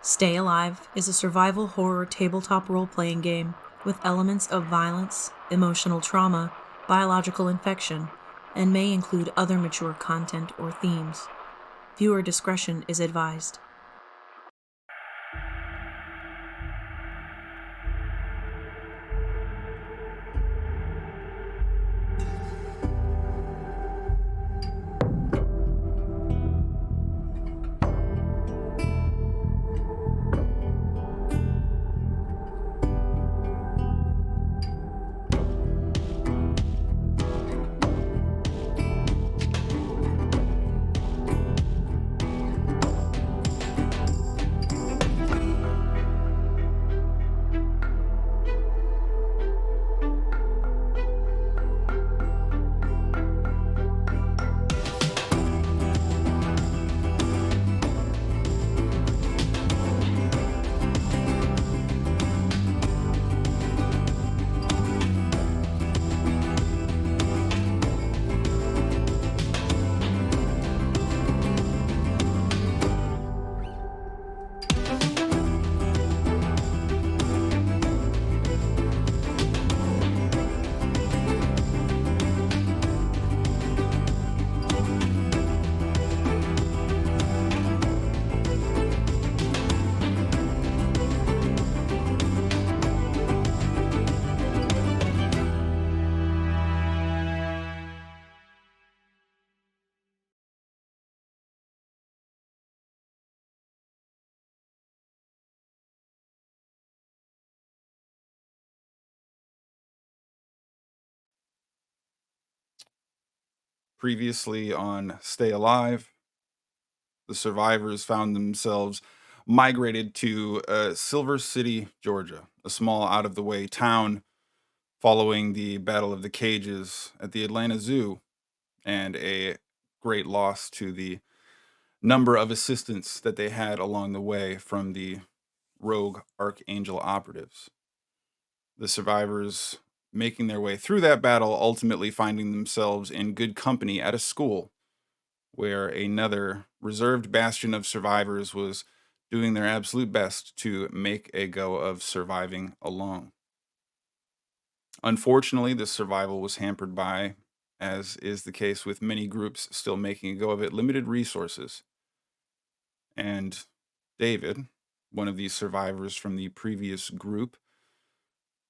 Stay Alive is a survival horror tabletop role-playing game with elements of violence, emotional trauma, biological infection, and may include other mature content or themes. Viewer discretion is advised. Previously on Stay Alive, the survivors found themselves migrated to Silver City, Georgia, a small out of the way town following the Battle of the Cages at the Atlanta Zoo and a great loss to the number of assistants that they had along the way from the rogue Archangel operatives. The survivors making their way through that battle, ultimately finding themselves in good company at a school where another reserved bastion of survivors was doing their absolute best to make a go of surviving alone. Unfortunately, this survival was hampered by, as is the case with many groups still making a go of it, limited resources. And David, one of these survivors from the previous group,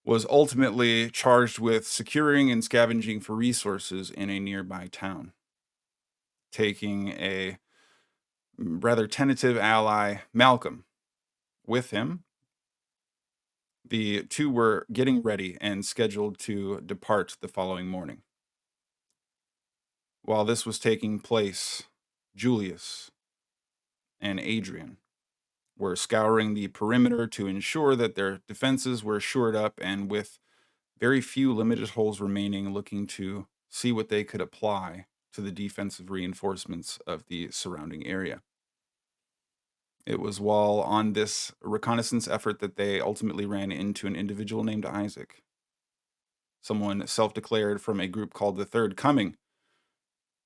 was ultimately charged with securing and scavenging for resources in a nearby town, taking a rather tentative ally, Malcolm, with him. The two were getting ready and scheduled to depart the following morning. While this was taking place, Julius and Adrian were scouring the perimeter to ensure that their defenses were shored up, and with very few limited holes remaining, looking to see what they could apply to the defensive reinforcements of the surrounding area. It was while on this reconnaissance effort that they ultimately ran into an individual named Isaac, someone self declared from a group called the Third Coming,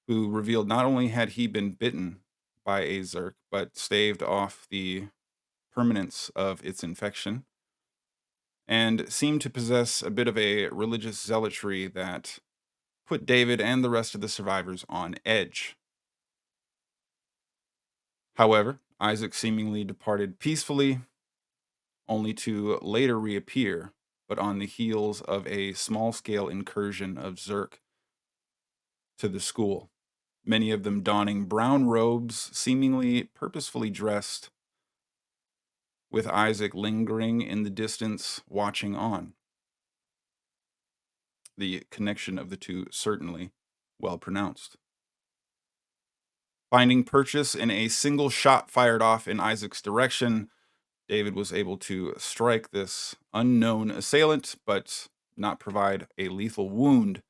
who revealed not only had he been bitten by a Zerk, but staved off the permanence of its infection, and seemed to possess a bit of a religious zealotry that put David and the rest of the survivors on edge. However, Isaac seemingly departed peacefully, only to later reappear, but on the heels of a small scale incursion of Zerk to the school, many of them donning brown robes, seemingly purposefully dressed, with Isaac lingering in the distance, watching on. The connection of the two certainly well pronounced. Finding purchase in a single shot fired off in Isaac's direction, David was able to strike this unknown assailant, but not provide a lethal wound,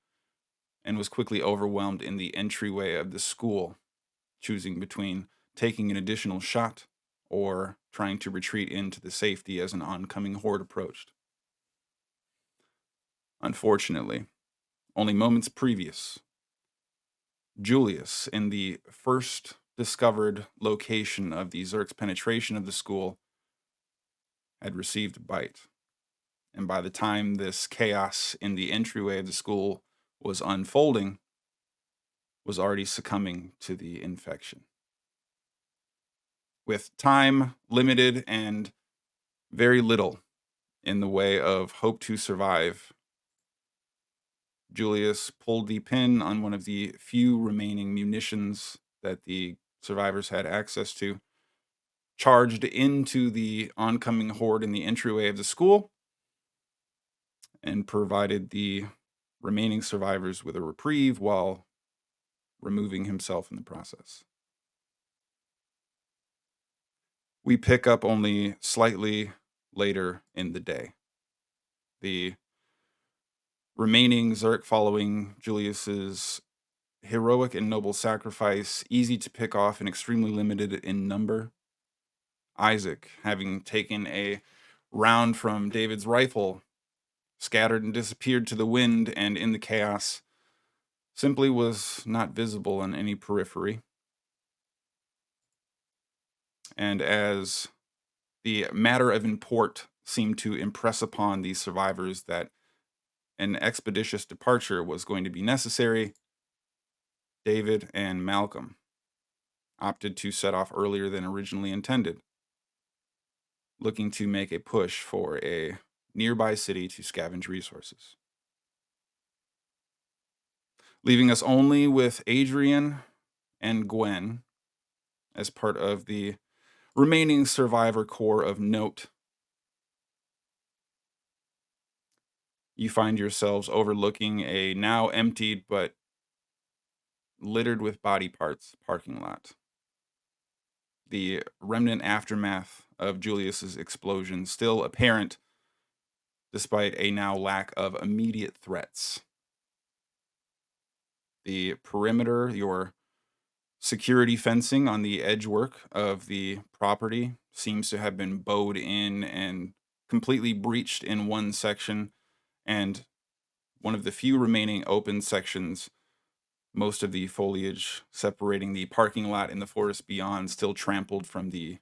and was quickly overwhelmed in the entryway of the school, choosing between taking an additional shot or trying to retreat into the safety as an oncoming horde approached. Unfortunately, only moments previous, Julius, in the first discovered location of the Zerk's penetration of the school, had received a bite. And by the time this chaos in the entryway of the school was unfolding, was already succumbing to the infection. With time limited and very little in the way of hope to survive, Julius pulled the pin on one of the few remaining munitions that the survivors had access to, charged into the oncoming horde in the entryway of the school, and provided the remaining survivors with a reprieve while removing himself in the process. We pick up only slightly later in the day. The remaining Zerk following Julius's heroic and noble sacrifice, easy to pick off and extremely limited in number. Isaac, having taken a round from David's rifle, scattered and disappeared to the wind and in the chaos, simply was not visible on any periphery. And as the matter of import seemed to impress upon these survivors that an expeditious departure was going to be necessary, David and Malcolm opted to set off earlier than originally intended, looking to make a push for a nearby city to scavenge resources. Leaving us only with Adrian and Gwen as part of the remaining survivor core of note. You find yourselves overlooking a now emptied but littered with body parts parking lot. The remnant aftermath of Julius's explosion still apparent despite a now lack of immediate threats. The perimeter, your security fencing on the edgework of the property seems to have been bowed in and completely breached in one section, and one of the few remaining open sections, most of the foliage separating the parking lot and the forest beyond still trampled from the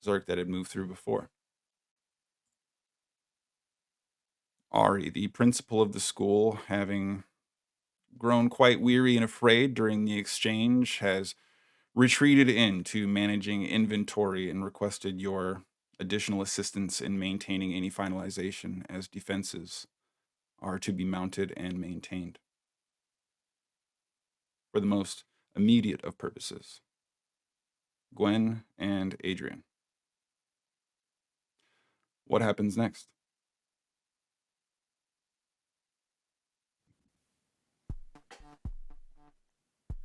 Zerk that had moved through before. Ari, the principal of the school, having grown quite weary and afraid during the exchange, has retreated into managing inventory and requested your additional assistance in maintaining any finalization as defenses are to be mounted and maintained. For the most immediate of purposes, Gwen and Adrian. What happens next?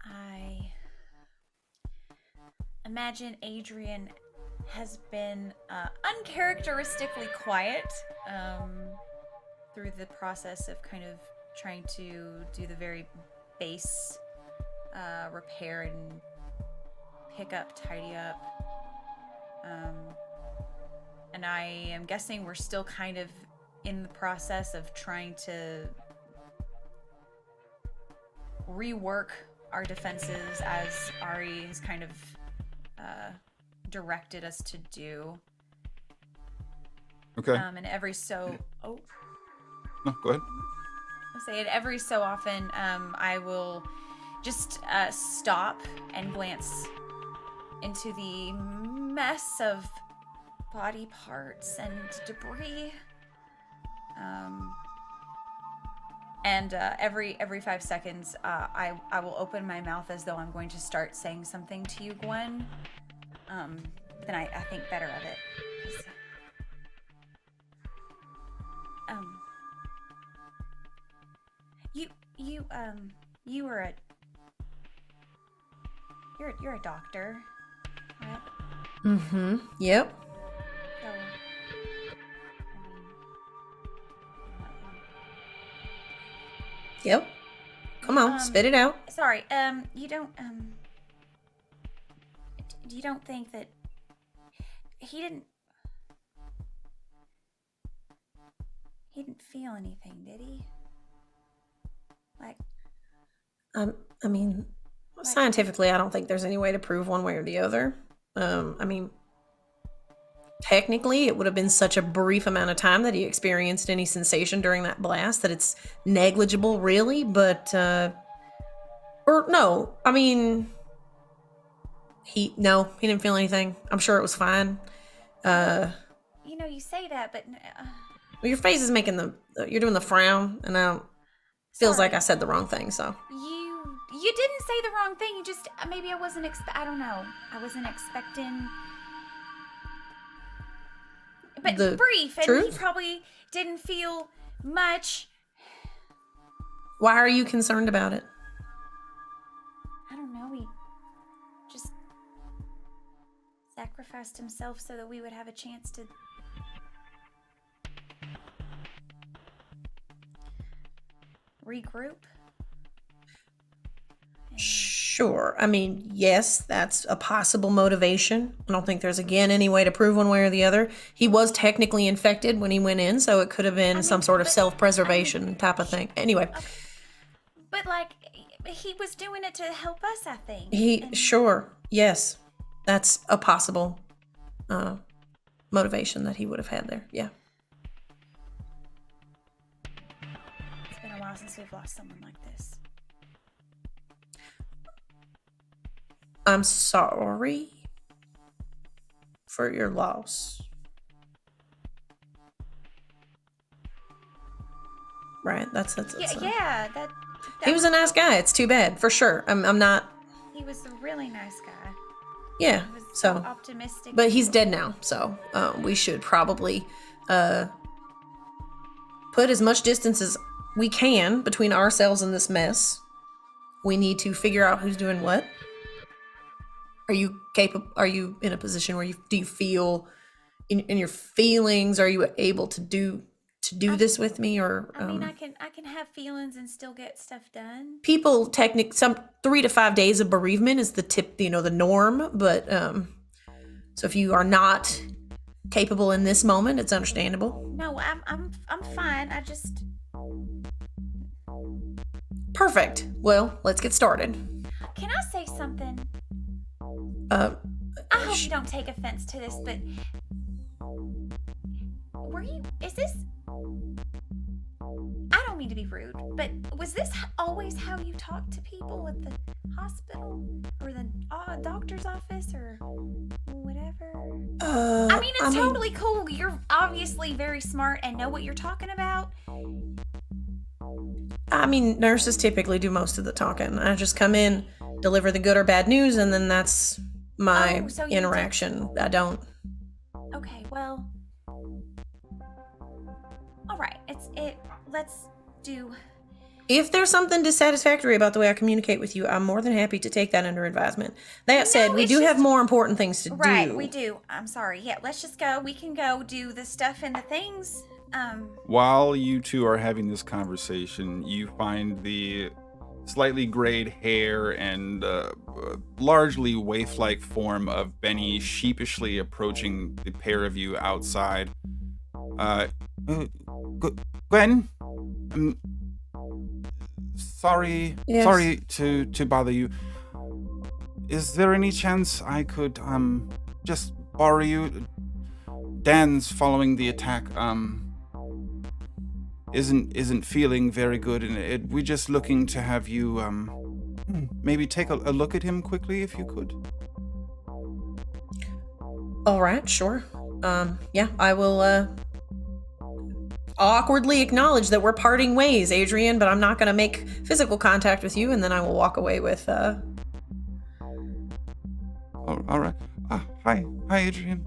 I imagine Adrian has been uncharacteristically quiet through the process of kind of trying to do the very base repair and pick up, tidy up. And I am guessing we're still kind of in the process of trying to rework our defenses as Ari has kind of directed us to do. Okay. And every so No, go ahead. I'll say it every so often. I will just stop and glance into the mess of body parts and debris. And every 5 seconds, I will open my mouth as though I'm going to start saying something to you, Gwen. Then I think better of it. You were you're a doctor, right? Mm-hmm. Yep. So, Yep. Come on, spit it out. Sorry, you don't think that he didn't feel anything, did he? Like, I mean, scientifically, I don't think there's any way to prove one way or the other. I mean, technically, it would have been such a brief amount of time that he experienced any sensation during that blast that it's negligible, really. But, or no, I mean, he didn't feel anything. I'm sure it was fine. You say that, but Well, your face is making you're doing the frown, and feels like I sorry. said the wrong thing, so. You didn't say the wrong thing. You just maybe I wasn't I don't know. I wasn't expecting. But The brief, and truth? he probably didn't feel much. Why are you concerned about it? I don't know. He just sacrificed himself so that we would have a chance to regroup. Sure. I mean, yes, that's a possible motivation. I don't think there's, again, any way to prove one way or the other. He was technically infected when he went in, so it could have been some sort of self-preservation type of thing. Anyway. Okay. But, like, he was doing it to help us, I think. Sure. Yes. That's a possible motivation that he would have had there. Yeah. It's been a while since we've lost someone like this. I'm sorry for your loss. Right? That's yeah. He was a nice guy. It's too bad, for sure. I'm not. He was a really nice guy. Yeah. He was so optimistic. But he's dead now, so we should probably put as much distance as we can between ourselves and this mess. We need to figure out who's doing what. Are you capable? Are you in a position where do you feel in your feelings? Are you able to do this with me? Or I mean, I can have feelings and still get stuff done. People some 3 to 5 days of bereavement is the norm. But so if you are not capable in this moment, it's understandable. No, I'm fine. I just. Perfect. Well, let's get started. Can I say something? I hope you don't take offense to this, but is this, I don't mean to be rude, but was this always how you talk to people at the hospital or the doctor's office or whatever? I mean, it's totally cool. You're obviously very smart and know what you're talking about. I mean, nurses typically do most of the talking. I just come in, deliver the good or bad news, and then that's my interaction. I don't. Okay, well. All right, let's do. If there's something dissatisfactory about the way I communicate with you, I'm more than happy to take that under advisement. That said, we do have more important things to do. Right, we do. I'm sorry. Yeah, let's just go. We can go do the stuff and the things. While you two are having this conversation, you find the slightly grayed hair and largely waif-like form of Benny sheepishly approaching the pair of you outside. Gwen? Sorry to bother you. Is there any chance I could just borrow you? Dan's following the attack isn't feeling very good, and we're just looking to have you maybe take a look at him quickly if you could. All right, sure. Yeah, I will awkwardly acknowledge that we're parting ways, Adrian, but I'm not going to make physical contact with you, and then I will walk away with All right. Hi, Adrian.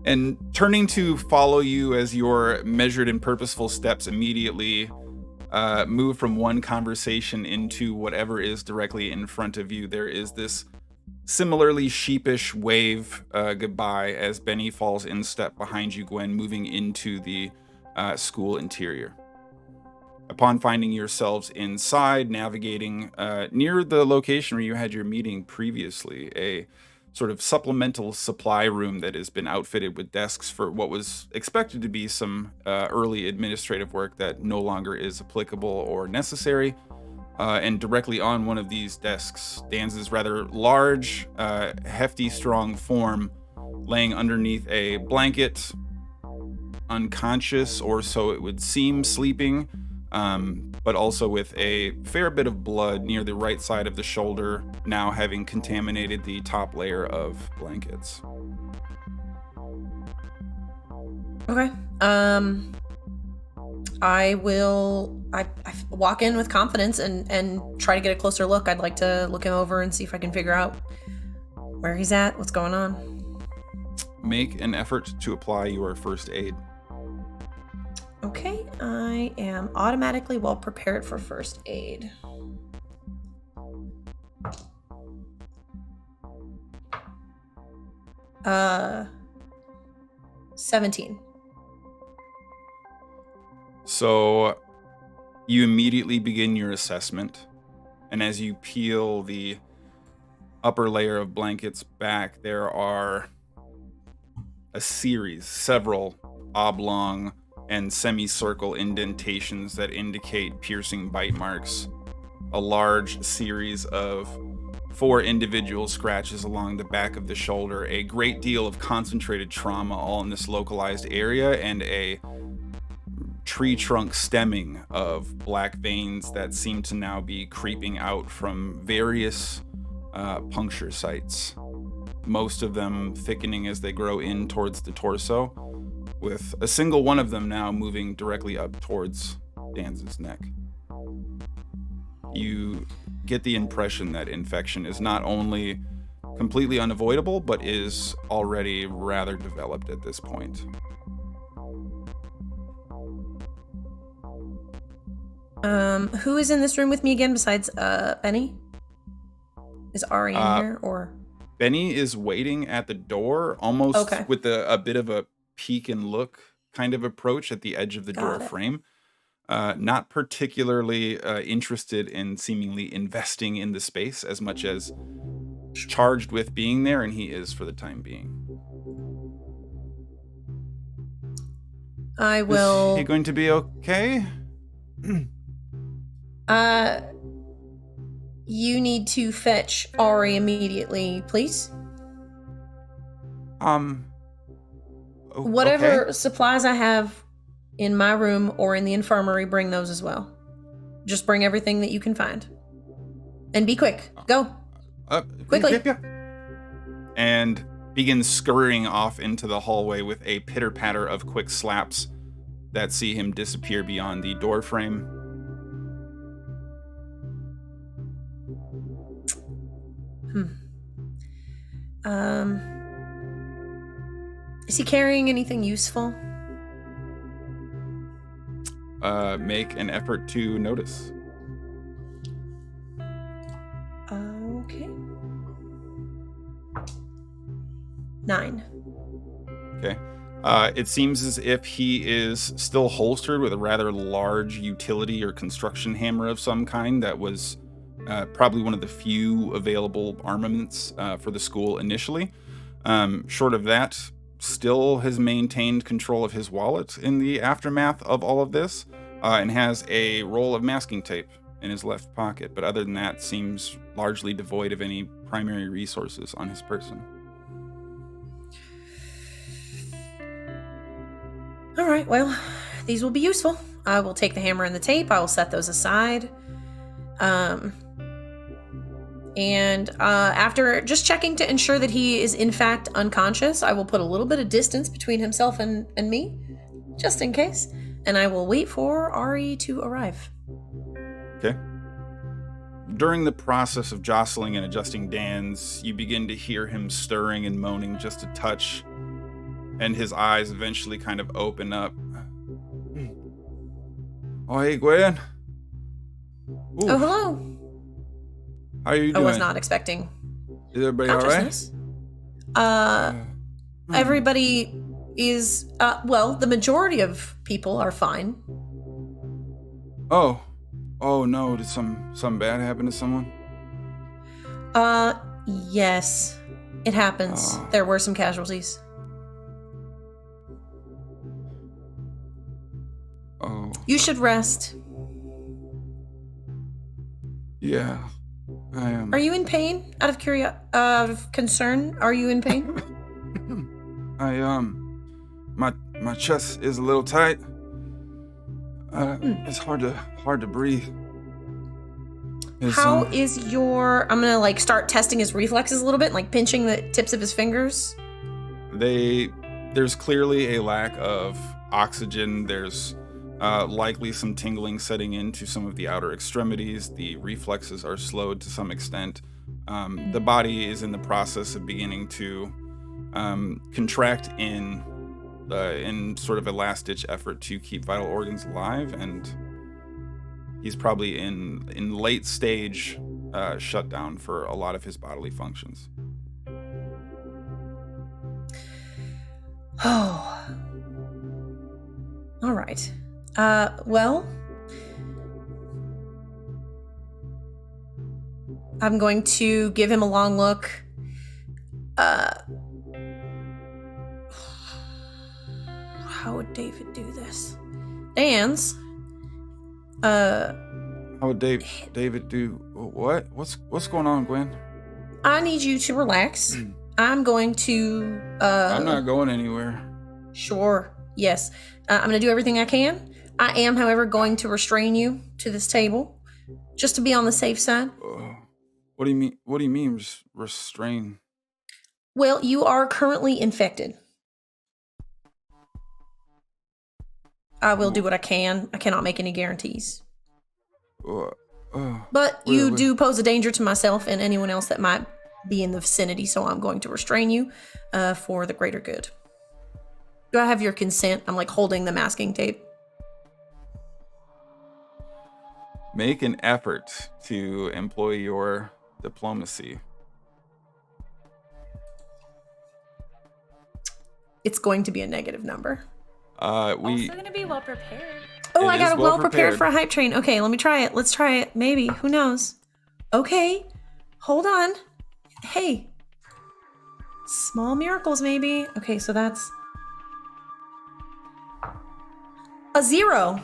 And turning to follow you as your measured and purposeful steps immediately move from one conversation into whatever is directly in front of you, there is this similarly sheepish wave goodbye as Benny falls in step behind you, Gwen, moving into the school interior. Upon finding yourselves inside, navigating near the location where you had your meeting previously, a sort of supplemental supply room that has been outfitted with desks for what was expected to be some early administrative work that no longer is applicable or necessary. And directly on one of these desks stands this rather large, hefty, strong form laying underneath a blanket, unconscious, or so it would seem, sleeping, but also with a fair bit of blood near the right side of the shoulder, now having contaminated the top layer of blankets. Okay. I walk in with confidence and try to get a closer look. I'd like to look him over and see if I can figure out where he's at, what's going on. Make an effort to apply your first aid. Okay, I am automatically well prepared for first aid. Uh, 17. So you immediately begin your assessment, and as you peel the upper layer of blankets back, there are several oblong and semicircle indentations that indicate piercing bite marks, a large series of 4 individual scratches along the back of the shoulder, a great deal of concentrated trauma all in this localized area, and a tree trunk stemming of black veins that seem to now be creeping out from various puncture sites, most of them thickening as they grow in towards the torso, with a single one of them now moving directly up towards Danz's neck. You get the impression that infection is not only completely unavoidable, but is already rather developed at this point. Who is in this room with me again besides Benny? Is Ari in here, or? Benny is waiting at the door, almost with a bit of a peek and look kind of approach at the edge of the door frame. Not particularly interested in seemingly investing in the space as much as charged with being there, and he is for the time being. I will. Is he going to be okay? You need to fetch Ari immediately, please. Whatever supplies I have in my room or in the infirmary, bring those as well. Just bring everything that you can find. And be quick. Go. Quickly. Yeah. And begins scurrying off into the hallway with a pitter-patter of quick slaps that see him disappear beyond the door frame. Is he carrying anything useful? Make an effort to notice. Okay. 9. Okay. It seems as if he is still holstered with a rather large utility or construction hammer of some kind that was probably one of the few available armaments for the school initially. Short of that, still has maintained control of his wallet in the aftermath of all of this, and has a roll of masking tape in his left pocket. But other than that, seems largely devoid of any primary resources on his person. All right, well, these will be useful. I will take the hammer and the tape. I will set those aside. And after just checking to ensure that he is in fact unconscious, I will put a little bit of distance between himself and me, just in case. And I will wait for Ari to arrive. Okay. During the process of jostling and adjusting Dan's, you begin to hear him stirring and moaning just a touch, and his eyes eventually kind of open up. Oh, hey, Gwen. Ooh. Oh, hello. How are you doing? I was not expecting Is everybody all right? Everybody is, well, the majority of people are fine. Oh no, did some bad happen to someone? Yes, it happens. There were some casualties. Oh. You should rest. Yeah, I am. Are you in pain? Out of concern, are you in pain? My chest is a little tight. It's hard to breathe. How is your... I'm gonna like start testing his reflexes a little bit, like pinching the tips of his fingers. There's clearly a lack of oxygen. There's likely some tingling setting into some of the outer extremities. The reflexes are slowed to some extent. The body is in the process of beginning to contract in sort of a last-ditch effort to keep vital organs alive, and he's probably in late stage shutdown for a lot of his bodily functions. Oh. All right. Well, I'm going to give him a long look. How would David do this? Dan's. How would David do what? What's going on, Gwen? I need you to relax. I'm going to. I'm not going anywhere. Sure. Yes. I'm going to do everything I can. I am, however, going to restrain you to this table, just to be on the safe side. What do you mean? What do you mean restrain? Well, you are currently infected. I will do what I can. I cannot make any guarantees. But you do pose a danger to myself and anyone else that might be in the vicinity, so I'm going to restrain you for the greater good. Do I have your consent? I'm like holding the masking tape. Make an effort to employ your diplomacy. It's going to be a negative number. Also going to be well prepared. Oh, I got well prepared for a hype train. Okay, let me try it. Let's try it. Maybe. Who knows? Okay. Hold on. Hey. Small miracles, maybe. Okay, so that's a 0.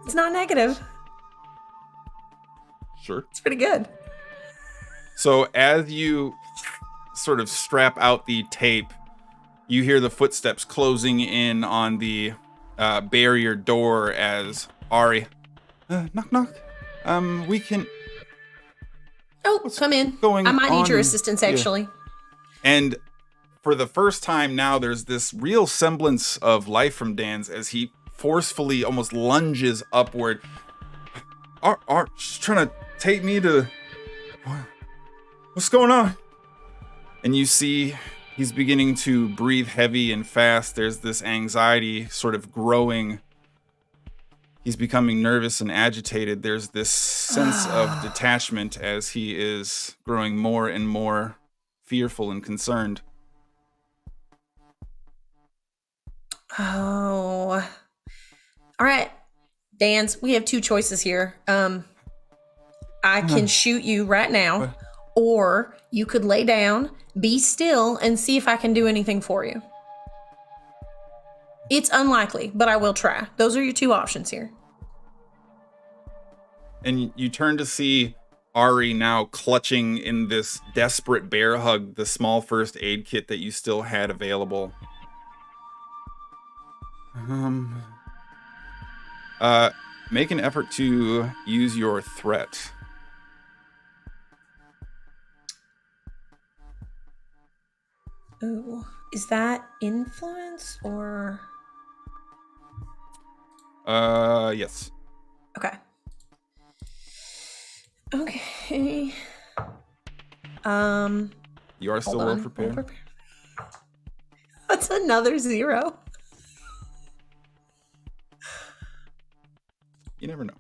It's not negative. Sure. It's pretty good. So as you sort of strap out the tape, you hear the footsteps closing in on the barrier door as Ari, knock, knock. We can... Oh, come in. I might need your assistance, actually. And for the first time now, there's this real semblance of life from Dan's as he forcefully almost lunges upward. She's trying to take me to... What's going on? And you see he's beginning to breathe heavy and fast. There's this anxiety sort of growing. He's becoming nervous and agitated. There's this sense of detachment as he is growing more and more fearful and concerned. Oh. All right. Dan's, we have 2 choices here. I can shoot you right now, or you could lay down, be still, and see if I can do anything for you. It's unlikely, but I will try. Those are your 2 options here. And you turn to see Ari now clutching in this desperate bear hug the small first aid kit that you still had available. Make an effort to use your threat. Ooh, is that influence or? Yes. Okay. Okay. You are still well prepared. That's another 0. You never know.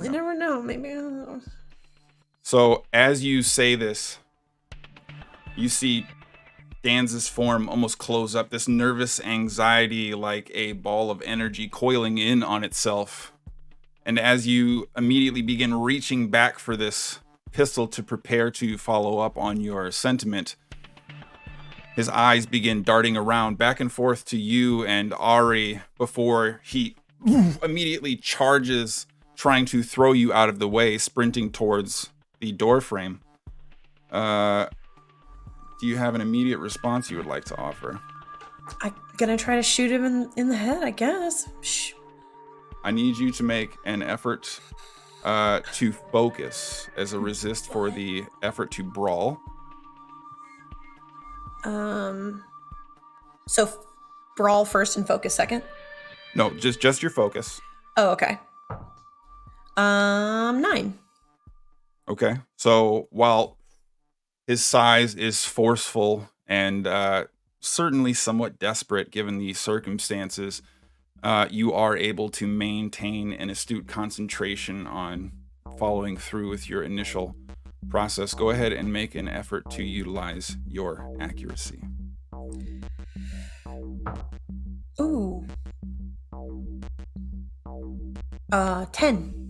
You never know. Maybe I don't know. So as you say this, you see Dan's form almost close up, this nervous anxiety like a ball of energy coiling in on itself. And as you immediately begin reaching back for this pistol to prepare to follow up on your sentiment, his eyes begin darting around back and forth to you and Ari before he immediately charges, trying to throw you out of the way, sprinting towards the door frame. do you have an immediate response you would like to offer? I'm gonna try to shoot him in the head, I guess. Shh. I need you to make an effort to focus as a resist for the effort to brawl. So brawl first and focus second? No, just your focus. Oh, okay. 9. Okay. So while his size is forceful and certainly somewhat desperate given the circumstances, you are able to maintain an astute concentration on following through with your initial process. Go ahead and make an effort to utilize your accuracy. Ooh. 10.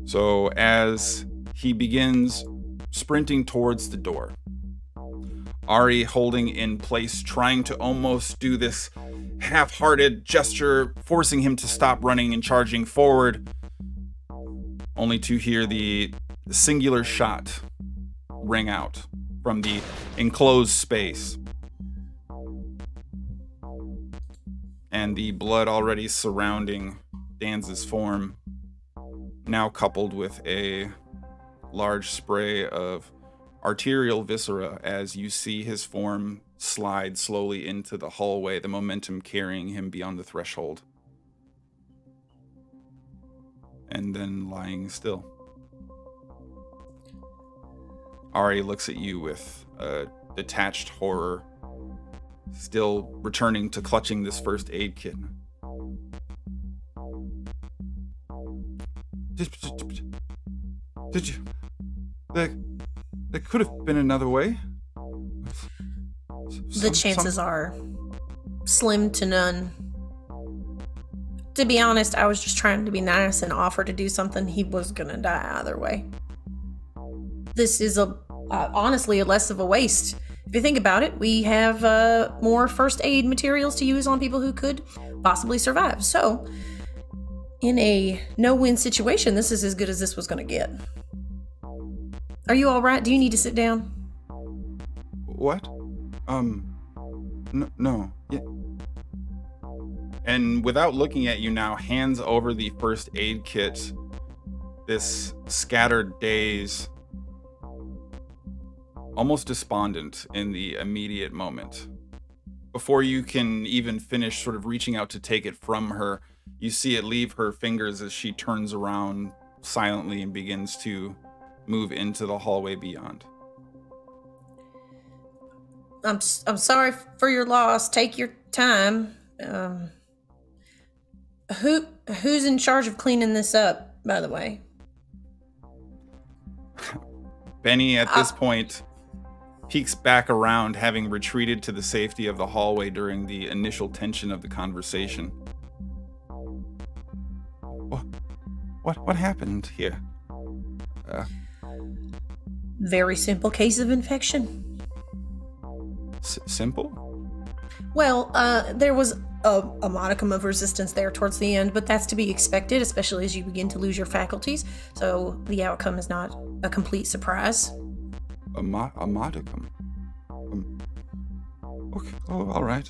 So as he begins sprinting towards the door, Ari holding in place, trying to almost do this half-hearted gesture, forcing him to stop running and charging forward, only to hear the singular shot ring out from the enclosed space. And the blood already surrounding Danz's form, now coupled with a large spray of arterial viscera as you see his form slide slowly into the hallway, the momentum carrying him beyond the threshold. And then lying still. Ari looks at you with a detached horror, still returning to clutching this first aid kit. Did you... There could have been another way. The chances are slim to none. To be honest, I was just trying to be nice and offer to do something. He was gonna die either way. This is honestly less of a waste. If you think about it, we have more first aid materials to use on people who could possibly survive. So, in a no-win situation, this is as good as this was gonna get. Are you all right? Do you need to sit down? What? No. Yeah. And without looking at you now, hands over the first aid kit, this scattered daze, almost despondent in the immediate moment. Before you can even finish sort of reaching out to take it from her, you see it leave her fingers as she turns around silently and begins to move into the hallway beyond. I'm sorry for your loss. Take your time. Who's in charge of cleaning this up, by the way? Benny, at this point, peeks back around, having retreated to the safety of the hallway during the initial tension of the conversation. What happened here? Very simple case of infection. Simple? Well, there was a modicum of resistance there towards the end, but that's to be expected, especially as you begin to lose your faculties. So the outcome is not a complete surprise. A modicum? Okay. Oh, all right.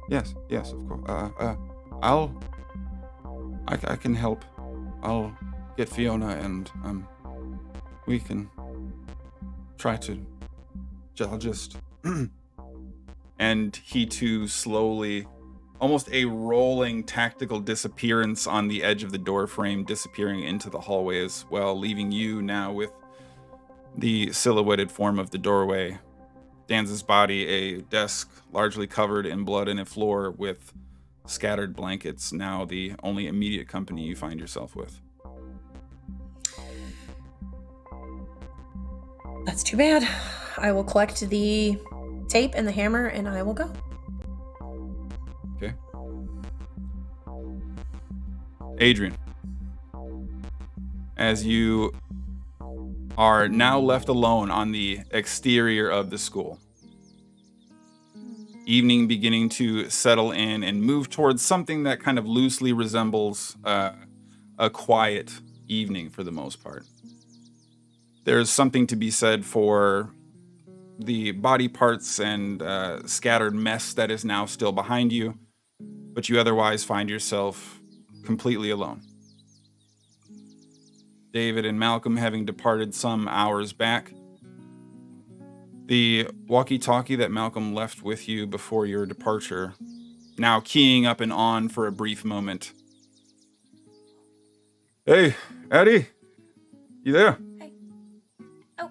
Yes, of course. I can help. I'll get Fiona and, we can try to... I'll just... And he too slowly, almost a rolling tactical disappearance on the edge of the door frame, disappearing into the hallway as well, leaving you now with the silhouetted form of the doorway. Danz's body, a desk largely covered in blood, and a floor with scattered blankets, now the only immediate company you find yourself with. That's too bad. I will collect the tape and the hammer and I will go. Okay. Adrian, as you are now left alone on the exterior of the school, evening beginning to settle in and move towards something that kind of loosely resembles a quiet evening for the most part. there's something to be said for the body parts and scattered mess that is now still behind you, but you otherwise find yourself completely alone. David and Malcolm having departed some hours back. The walkie-talkie that Malcolm left with you before your departure, now keying up and on for a brief moment. Hey, Addie, you there? Hey. Oh,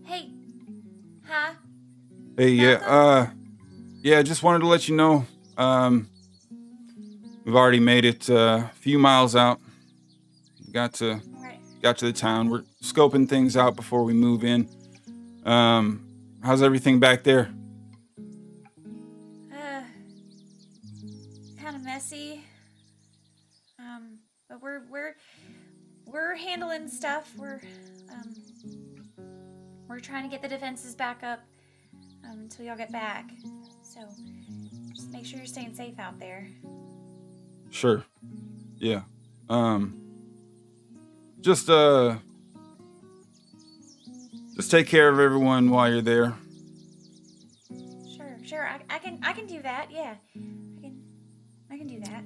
hey. Hi. Hey, Malcolm? yeah, just wanted to let you know, we've already made it a few miles out. Got to the town. We're scoping things out before we move in. How's everything back there? Kind of messy. But we're handling stuff. We're trying to get the defenses back up until y'all get back. So just make sure you're staying safe out there. Sure. Yeah. Just take care of everyone while you're there. Sure. I can do that. Yeah. I can do that.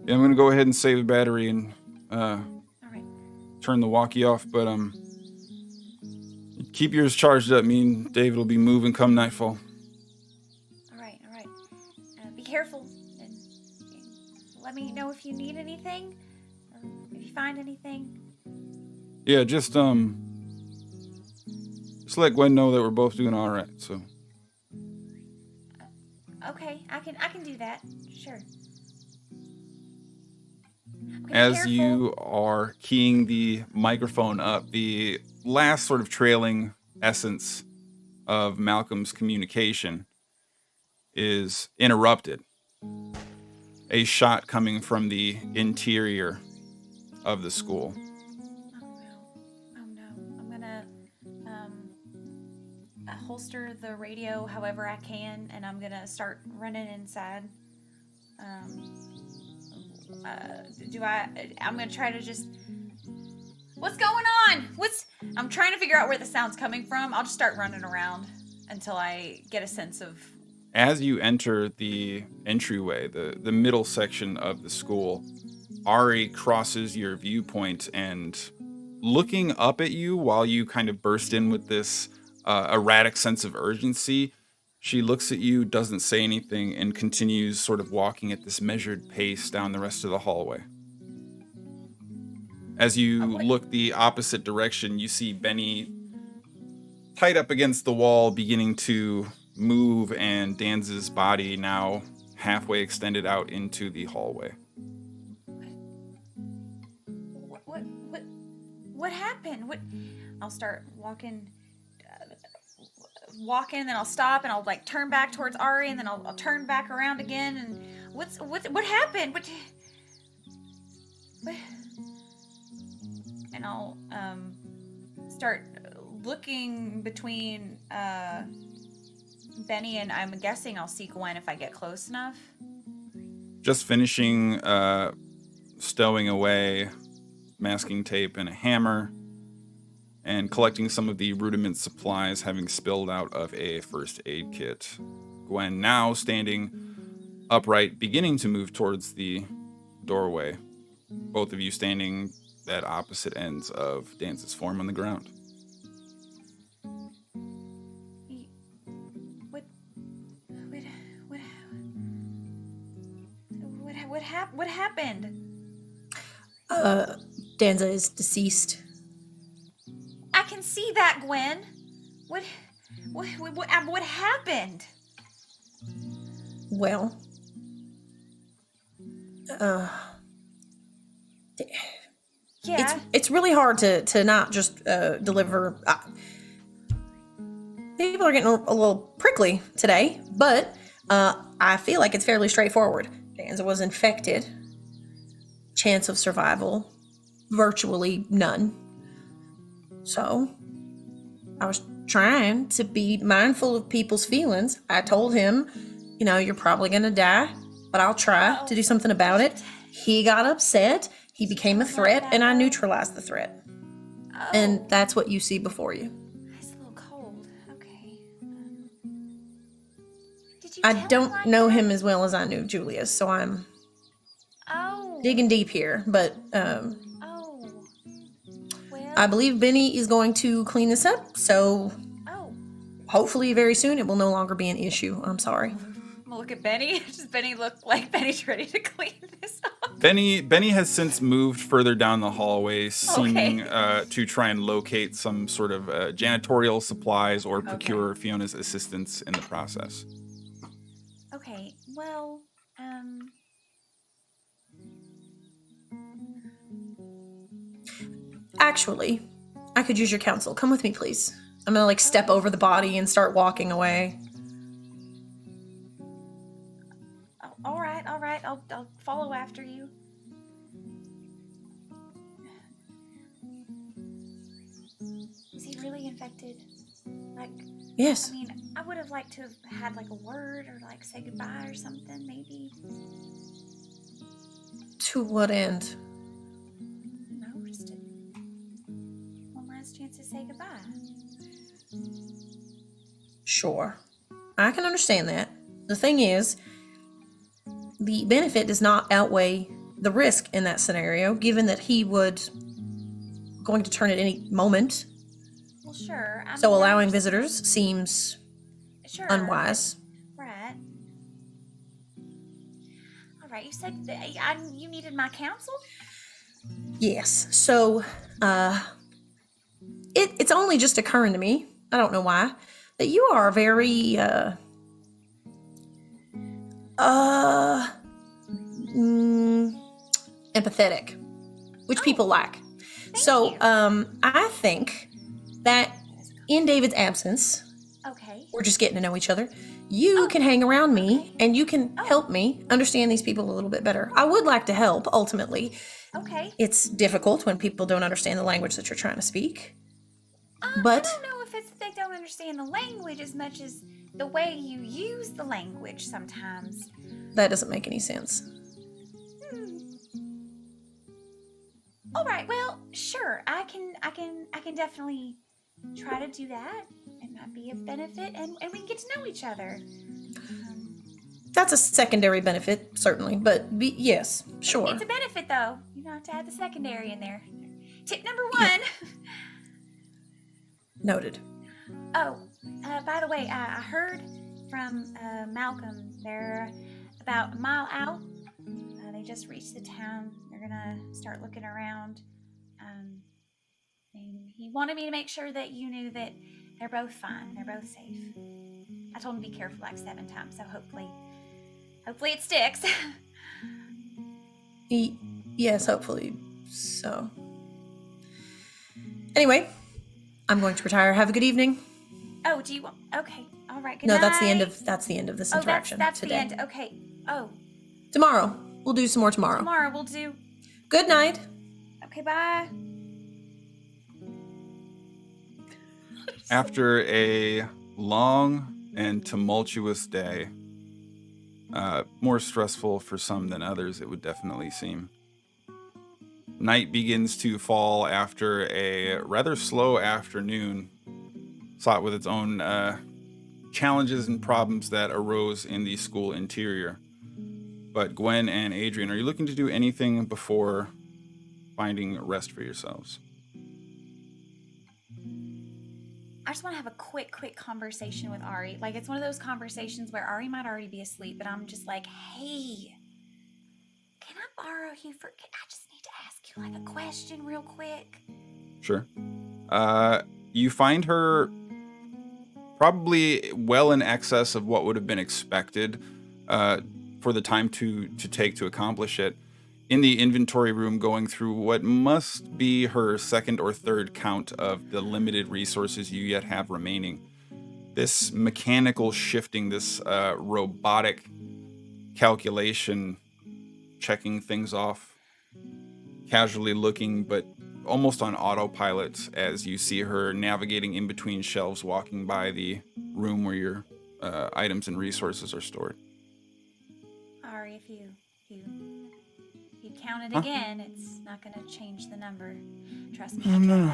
Yeah, I'm gonna go ahead and save the battery and All right. turn the walkie off, but keep yours charged up. Me and David will be moving come nightfall. All right. Be careful and let me know if you need anything or if you find anything. Yeah, just let Gwen know that we're both doing all right. So. Okay, I can do that. Sure. Okay, As careful. you are keying the microphone up, the last sort of trailing essence of Malcolm's communication is interrupted. A shot coming from the interior of the school. Oh no. I'm gonna holster the radio however I can, and I'm gonna start running inside. I'm gonna try to just... What's going on? I'm trying to figure out where the sound's coming from. I'll just start running around until I get a sense of... As you enter the entryway, the middle section of the school, Ari crosses your viewpoint and looking up at you while you kind of burst in with this erratic sense of urgency, she looks at you, doesn't say anything, and continues sort of walking at this measured pace down the rest of the hallway. As you look the opposite direction, you see Benny tied up against the wall, beginning to move, and Danz's body now halfway extended out into the hallway. What happened? I'll start walking, then I'll stop, and I'll like turn back towards Ari, and then I'll turn back around again. And what happened? What? And I'll start looking between Benny, and I'm guessing I'll see Gwen if I get close enough. Just finishing stowing away masking tape and a hammer, and collecting some of the rudiment supplies having spilled out of a first aid kit. Gwen now standing upright, beginning to move towards the doorway. Both of you standing at opposite ends of Dance's form on the ground. What happened? Danza is deceased. I can see that, Gwen. What happened? Well, Yeah. it's really hard to not just deliver. People are getting a little prickly today, but I feel like it's fairly straightforward. Danza was infected. Chance of survival, virtually none. So, I was trying to be mindful of people's feelings. I told him, you're probably gonna die, but I'll try to do something about it. He got upset, he became a threat, and I neutralized the threat. Oh. And that's what you see before you. It's a little cold. Okay. Did you I tell him don't like know that? him as well as I knew Julius, so I'm Oh. digging deep here. But Oh. Well. I believe Benny is going to clean this up, so Oh. hopefully very soon it will no longer be an issue. I'm sorry. I'm gonna look at Benny. Does Benny look like Benny's ready to clean this up? Benny has since moved further down the hallway, seeming to try and locate some sort of janitorial supplies or procure Fiona's assistance in the process. Okay. Well. Actually, I could use your counsel. Come with me, please. I'm gonna like step over the body and start walking away. Oh, all right. I'll follow after you. Is he really infected? Like, Yes. I mean, I would have liked to have had like a word or like say goodbye or something, maybe. To what end? No, just one last chance to say goodbye. Sure. I can understand that. The thing is, the benefit does not outweigh the risk in that scenario, given that he would going to turn at any moment. Well, sure. So allowing visitors seems sure, unwise. Right. All right. You said that you needed my counsel? Yes. So, it's only just occurring to me, I don't know why, that you are very, empathetic, which people lack. So, you. I think that in David's absence, Okay. we're just getting to know each other. You can hang around me and you can help me understand these people a little bit better. I would like to help, ultimately. Okay. It's difficult when people don't understand the language that you're trying to speak. But I don't know if it's that they don't understand the language as much as the way you use the language sometimes. that doesn't make any sense. All right. Well, sure. I can definitely try to do that. It might be of benefit, and we can get to know each other. That's a secondary benefit, certainly. But yes, sure. It's a benefit, though. You don't have to add the secondary in there. Tip number 1. Noted. Oh, by the way, I heard from Malcolm. They're about a mile out. They just reached the town. They're gonna start looking around. And he wanted me to make sure that you knew that they're both fine. They're both safe. I told him to be careful like 7 times, so hopefully it sticks. Yes, hopefully so. Anyway, I'm going to retire. Have a good evening. Oh, do you want? Okay, all right. Good No, night. that's the end of this interaction. That's today. the end. Okay. Oh, Tomorrow. We'll do some more tomorrow. tomorrow we'll do. Good night. Okay, bye. After a long and tumultuous day, more stressful for some than others, it would definitely seem. Night begins to fall after a rather slow afternoon, sought with its own challenges and problems that arose in the school interior. But Gwen and Adrian, are you looking to do anything before finding rest for yourselves? I just want to have a quick conversation with Ari. Like, it's one of those conversations where Ari might already be asleep, but I'm just like, hey, can I borrow you for... I just need to ask you, like, a question real quick. Sure. You find her probably well in excess of what would have been expected for the time to take to accomplish it. In the inventory room, going through what must be her second or third count of the limited resources you yet have remaining. This mechanical shifting, this robotic calculation, checking things off, casually looking, but almost on autopilot as you see her navigating in between shelves, walking by the room where your items and resources are stored. Ari, if you count it again, it's not going to change the number. Trust me. No.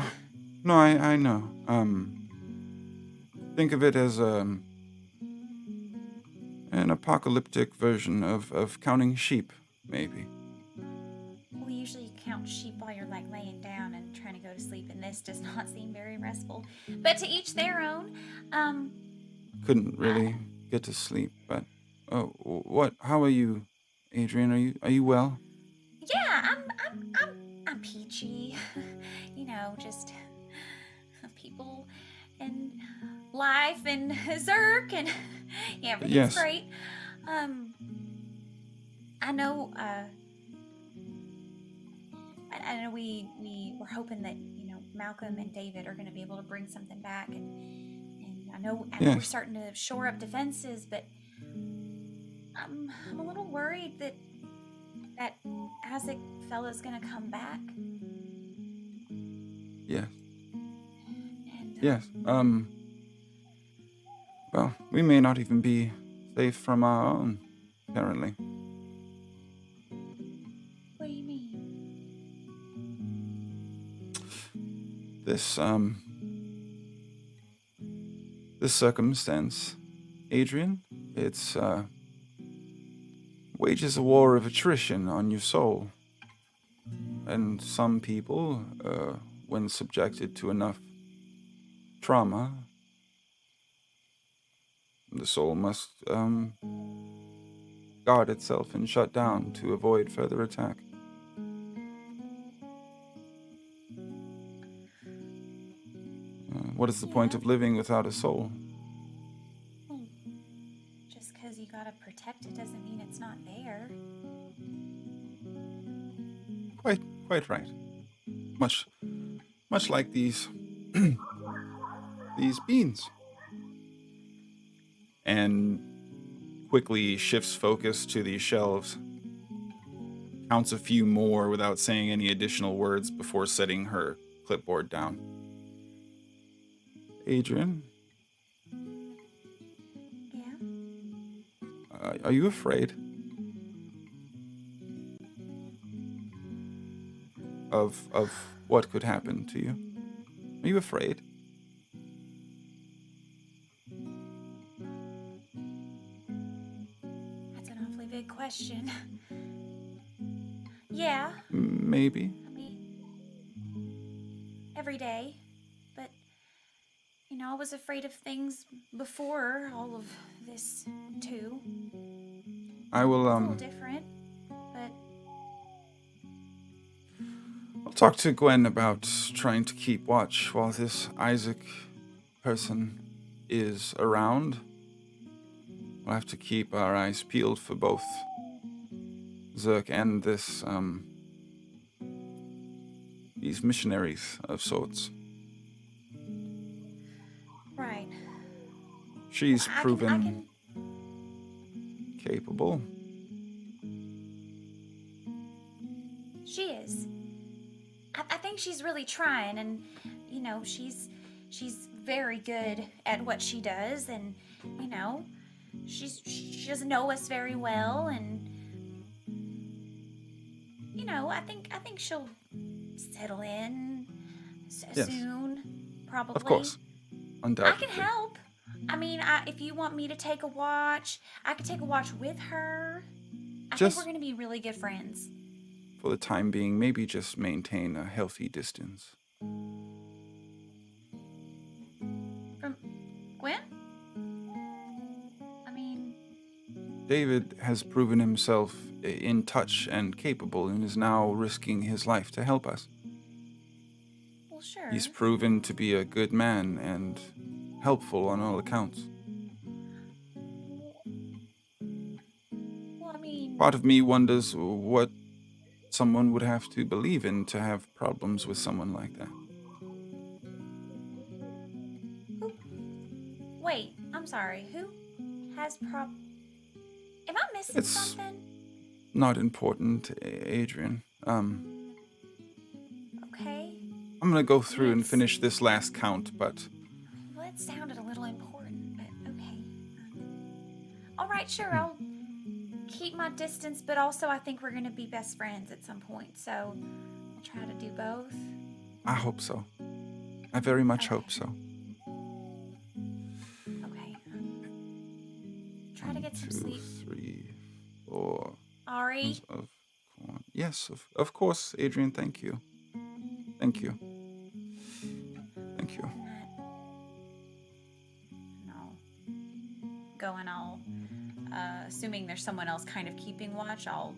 No, I know. Think of it as an apocalyptic version of counting sheep, maybe. Well, usually you count sheep while you're like laying down and trying to go to sleep, and this does not seem very restful. But to each their own. Couldn't Uh, really get to sleep, but oh, what? How are you, Adrian? Are you well? yeah, I'm peachy. You know, just people and life and Zerk and yeah, everything's Yes, great. Um, I know. I know we were hoping that Malcolm and David are going to be able to bring something back, and I know we're yes, starting to shore up defenses, but I'm a little worried that Isaac fella's going to come back, yes, and yes. Well, we may not even be safe from our own, apparently. what do you mean? This this circumstance, Adrian, it's wages a war of attrition on your soul. And some people, when subjected to enough trauma, the soul must guard itself and shut down to avoid further attack. What is the point Yeah, of living without a soul? well, just because you gotta protect it doesn't mean it's not there. Quite, quite right. Much, much like these, these beans. And quickly shifts focus to these shelves. Counts a few more without saying any additional words before setting her clipboard down. Adrian, Yeah. are you afraid of what could happen to you? Are you afraid? That's an awfully big question. Yeah, Maybe. I mean, every day. But, I was afraid of things before all of this, too. I will It's a little different, but I'll talk to Gwen about trying to keep watch while this Isaac person is around. We'll have to keep our eyes peeled for both Zerk and these missionaries of sorts. right. Well, She's I proven can. capable. She is. I think she's really trying, and she's very good at what she does, and you know, she doesn't know us very well, and I think she'll settle in Yes, soon, of probably. course, I can undoubtedly. help. I mean, if you want me to take a watch, I could take a watch with her. I think we're Just gonna be really good friends. for the time being, maybe just maintain a healthy distance. From Gwen? I mean, David has proven himself in touch and capable and is now risking his life to help us. well, sure. He's proven to be a good man and helpful on all accounts. Well, I mean, Part of me wonders what someone would have to believe in to have problems with someone like that. who? Wait, I'm sorry. Who has prob? Am I missing It's something? not important, Adrian. Okay. I'm gonna go I mean, through and finish this last count, but well, it sounded a little important, but okay. All right, sure. hmm, I'll keep my distance, but also I think we're gonna be best friends at some point. So I'll try to do both. I hope so. I very much hope so. Okay. Try to get some 2, sleep. 3, 4. Ari? Of corn. Yes, of course, Adrian. Thank you. Thank you. Thank you. No. Go and I'll, assuming there's someone else kind of keeping watch, I'll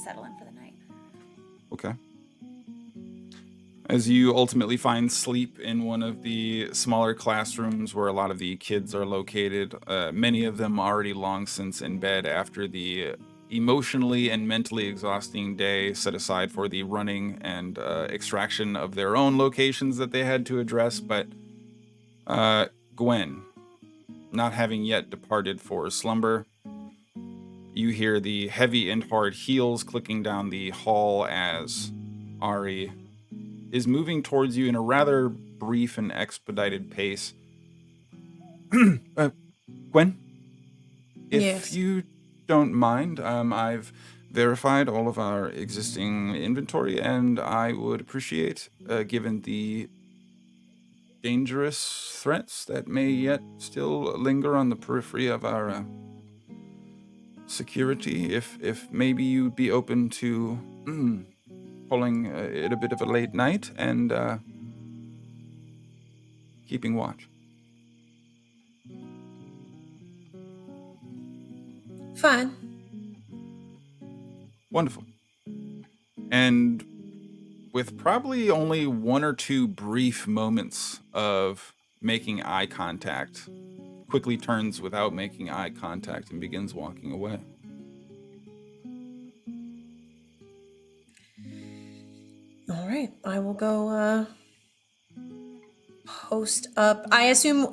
settle in for the night. Okay. As you ultimately find sleep in one of the smaller classrooms where a lot of the kids are located, many of them already long since in bed after the emotionally and mentally exhausting day set aside for the running and extraction of their own locations that they had to address. But Gwen, not having yet departed for slumber, you hear the heavy and hard heels clicking down the hall as Ari is moving towards you in a rather brief and expedited pace. Gwen, if Yes. you don't mind, I've verified all of our existing inventory, and I would appreciate, given the dangerous threats that may yet still linger on the periphery of our security, if maybe you'd be open to pulling it a bit of a late night and keeping watch. Fine. Wonderful. And with probably only 1 or 2 brief moments of making eye contact, quickly turns without making eye contact and begins walking away. All right. I will go post up. I assume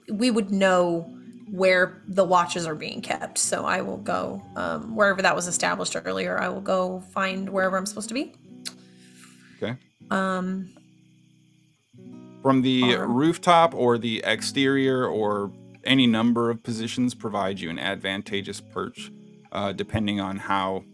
we would know where the watches are being kept. So I will go wherever that was established earlier. I will go find wherever I'm supposed to be. Okay. Um, From the Arm. rooftop or the exterior or any number of positions provide you an advantageous perch, depending on how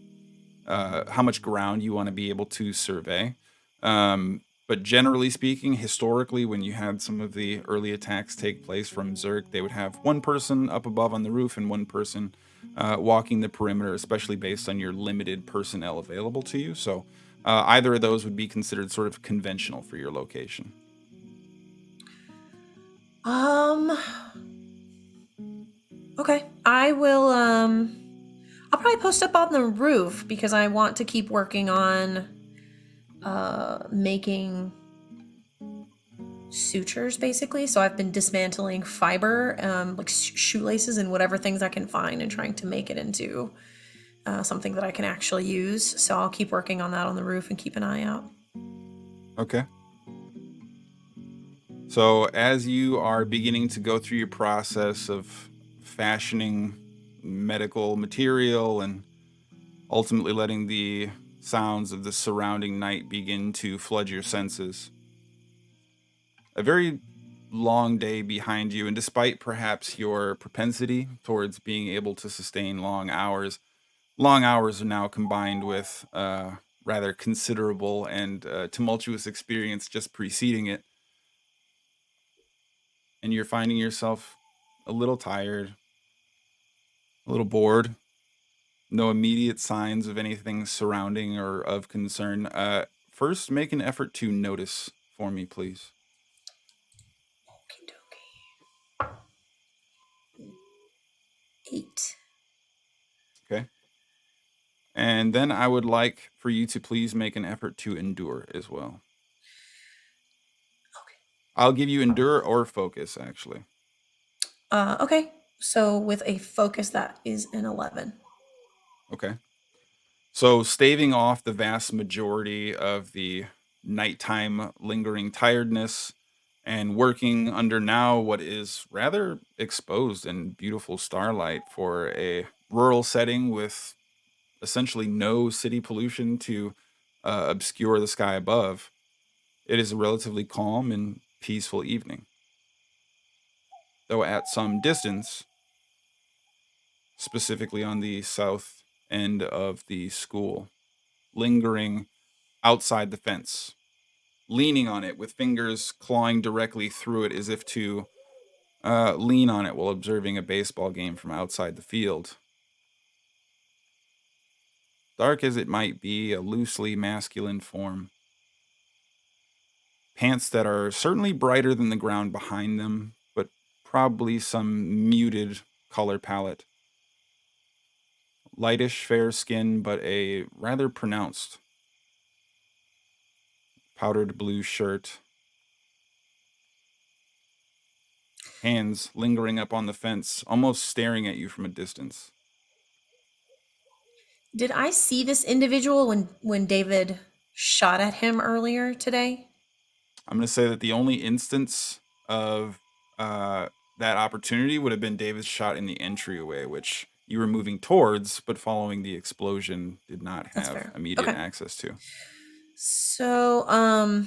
much ground you want to be able to survey. But generally speaking, historically, when you had some of the early attacks take place from Zerg, they would have one person up above on the roof and one person walking the perimeter, especially based on your limited personnel available to you. So either of those would be considered sort of conventional for your location. Okay. I will I'll probably post up on the roof because I want to keep working on making sutures basically. So I've been dismantling fiber, like shoelaces and whatever things I can find and trying to make it into something that I can actually use. So I'll keep working on that on the roof and keep an eye out. Okay. So as you are beginning to go through your process of fashioning medical material and ultimately letting the sounds of the surrounding night begin to flood your senses, a very long day behind you, and despite perhaps your propensity towards being able to sustain long hours are now combined with rather considerable and tumultuous experience just preceding it. And you're finding yourself a little tired, a little bored, no immediate signs of anything surrounding or of concern. First, make an effort to notice for me, please. Okie dokie. 8. Okay. And then I would like for you to please make an effort to endure as well. Okay. I'll give you endure or focus, actually. Okay. So with a focus, that is an 11. Okay. So staving off the vast majority of the nighttime lingering tiredness and working under now what is rather exposed and beautiful starlight for a rural setting with essentially no city pollution to obscure the sky above, it is a relatively calm and peaceful evening. Though at some distance, specifically on the south end of the school, lingering outside the fence, leaning on it with fingers clawing directly through it as if to lean on it while observing a baseball game from outside the field. Dark as it might be, a loosely masculine form. Pants that are certainly brighter than the ground behind them, but probably some muted color palette. Lightish fair skin, but a rather pronounced powdered blue shirt. Hands lingering up on the fence, almost staring at you from a distance. Did I see this individual when David shot at him earlier today? I'm going to say that the only instance of that opportunity would have been David's shot in the entryway, which you were moving towards, but following the explosion did not That's have fair. immediate Okay. access to. So,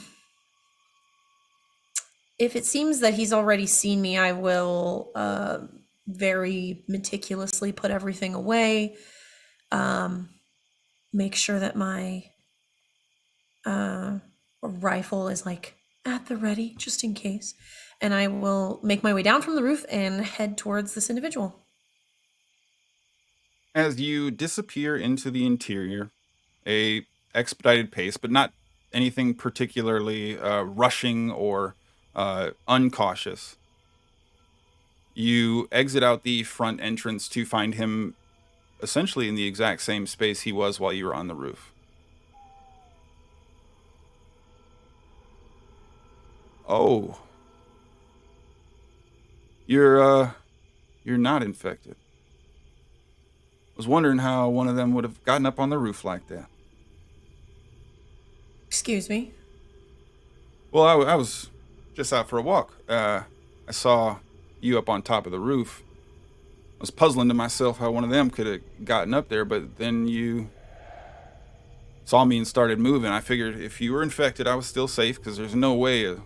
if it seems that he's already seen me, I will very meticulously put everything away. Make sure that my rifle is like at the ready, just in case. And I will make my way down from the roof and head towards this individual. As you disappear into the interior, a expedited pace, but not anything particularly rushing or uncautious. You exit out the front entrance to find him essentially in the exact same space he was while you were on the roof. Oh. You're not infected. I was wondering how one of them would have gotten up on the roof like that. Excuse me. Well, I was just out for a walk. I saw you up on top of the roof. I was puzzling to myself how one of them could have gotten up there, but then you saw me and started moving. I figured if you were infected, I was still safe because there's no way a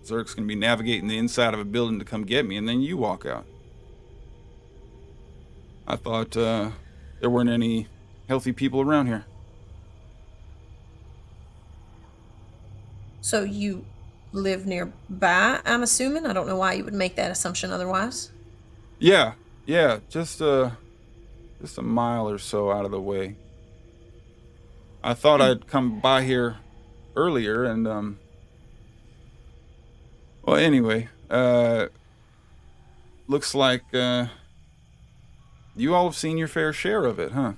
Zerk's going to be navigating the inside of a building to come get me, and then you walk out. I thought there weren't any healthy people around here. So you live nearby, I'm assuming? I don't know why you would make that assumption otherwise. Yeah, just a mile or so out of the way. I thought I'd come by here earlier and well, anyway, looks like you all have seen your fair share of it, huh?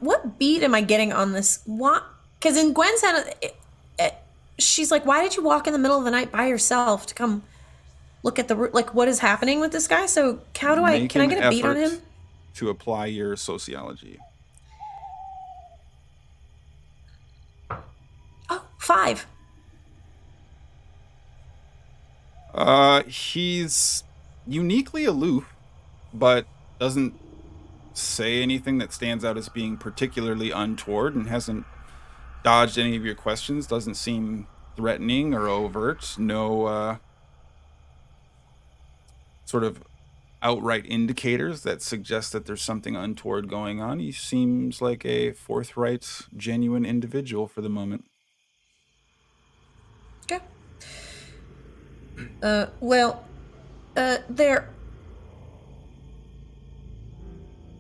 What beat am I getting on this? What? Because in Gwen's head, she's like, "Why did you walk in the middle of the night by yourself to come look at the like? What is happening with this guy?" So how do I? Can I get a beat on him? To apply your sociology. Oh, 5. He's uniquely aloof, but doesn't say anything that stands out as being particularly untoward, and hasn't dodged any of your questions. Doesn't seem threatening or overt. No sort of outright indicators that suggest that there's something untoward going on. He seems like a forthright, genuine individual for the moment. Okay. There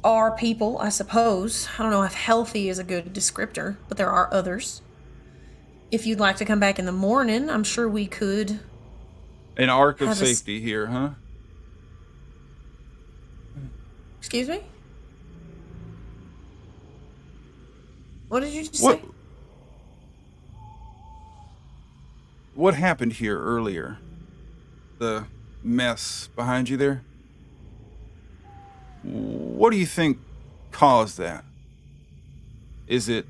are people, I suppose. I don't know if healthy is a good descriptor, but there are others. If you'd like to come back in the morning, I'm sure we could. An arc of safety here, huh? Excuse me? What did you just say? What happened here earlier? The mess behind you there? What do you think caused that? Is it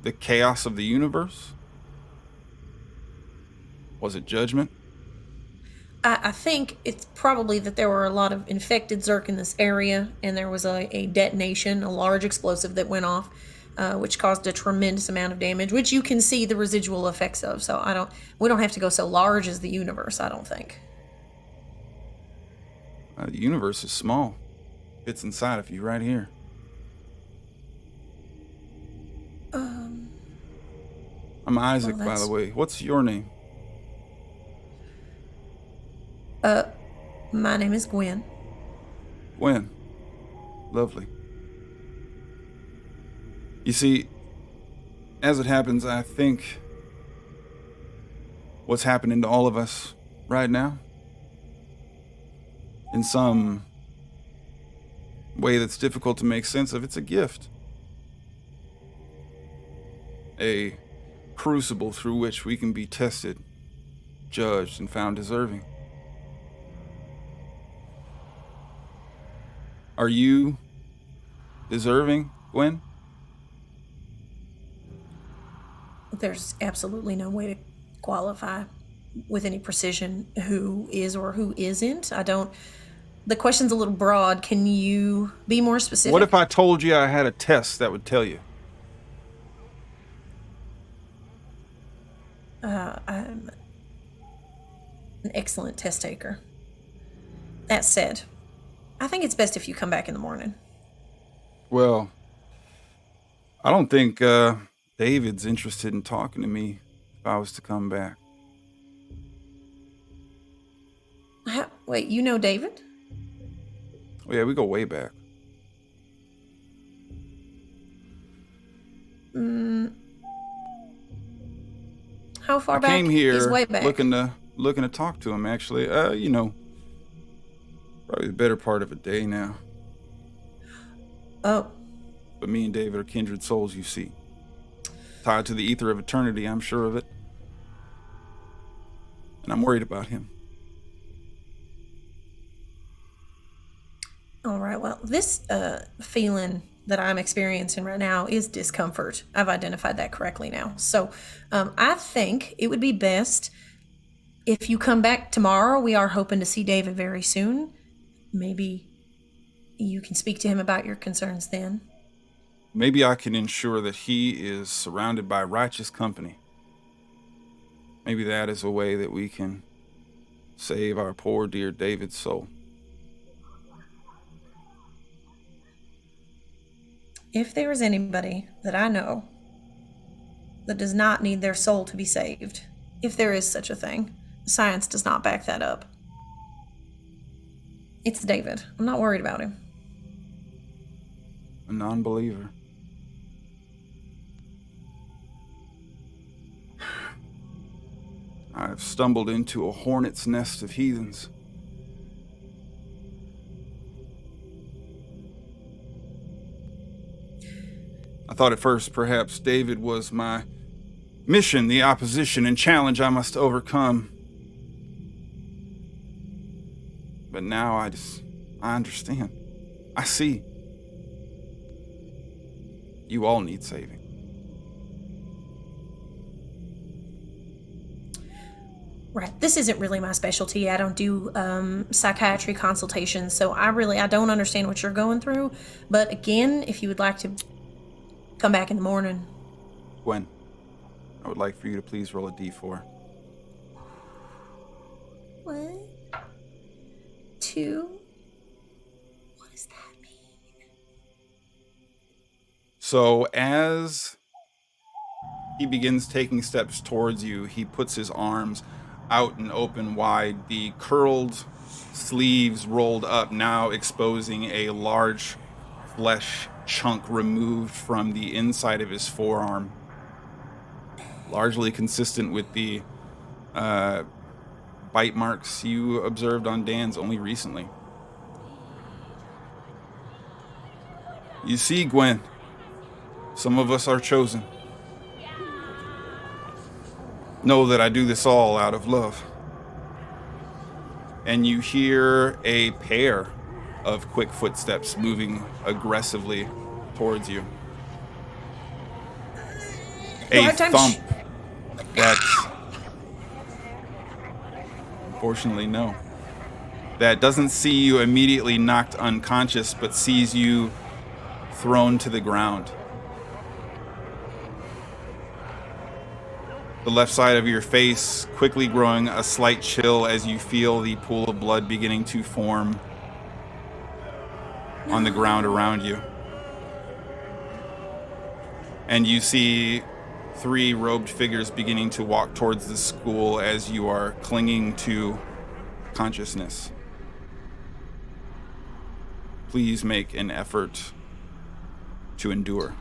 the chaos of the universe? Was it judgment? I think it's probably that there were a lot of infected Zerk in this area, and there was a detonation, a large explosive that went off, which caused a tremendous amount of damage, which you can see the residual effects of. So we don't have to go so large as the universe, I don't think. The universe is small. Fits inside of you right here. I'm Isaac, by the way. What's your name? My name is Gwen. Gwen. Lovely. You see, as it happens, I think what's happening to all of us right now, in some way that's difficult to make sense of, it's a gift. A crucible through which we can be tested, judged, and found deserving. Are you deserving, Gwen? There's absolutely no way to qualify with any precision who is or who isn't. The question's a little broad. Can you be more specific? What if I told you I had a test that would tell you? I'm an excellent test taker. That said, I think it's best if you come back in the morning. Well, I don't think David's interested in talking to me if I was to come back. Wait, you know David? Oh, yeah, we go way back. How far I back came here is way back? looking to talk to him, actually. Probably the better part of a day now. Oh. But me and David are kindred souls, you see. Tied to the ether of eternity, I'm sure of it. And I'm worried about him. All right, well, this feeling that I'm experiencing right now is discomfort. I've identified that correctly now. So I think it would be best if you come back tomorrow. We are hoping to see David very soon. Maybe you can speak to him about your concerns then. Maybe I can ensure that he is surrounded by righteous company. Maybe that is a way that we can save our poor dear David's soul. If there is anybody that I know that does not need their soul to be saved, if there is such a thing, science does not back that up. It's David. I'm not worried about him. A non-believer. I've stumbled into a hornet's nest of heathens. I thought at first perhaps David was my mission, the opposition and challenge I must overcome. But now I understand. I see. You all need saving. Right. This isn't really my specialty. I don't do psychiatry consultations, so I don't understand what you're going through. But again, if you would like to come back in the morning. Gwen, I would like for you to please roll a d4. 1, 2. What does that mean? So as he begins taking steps towards you, he puts his arms out and open wide, the curled sleeves rolled up, now exposing a large flesh chunk removed from the inside of his forearm, largely consistent with the bite marks you observed on Dan's only recently. You see, Gwen, some of us are chosen. Know that I do this all out of love. And you hear a pair of quick footsteps moving aggressively towards you. A thump that, unfortunately, no. That doesn't see you immediately knocked unconscious, but sees you thrown to the ground. The left side of your face quickly growing a slight chill as you feel the pool of blood beginning to form. on the ground around you. And you see 3 robed figures beginning to walk towards the school as you are clinging to consciousness. Please make an effort to endure.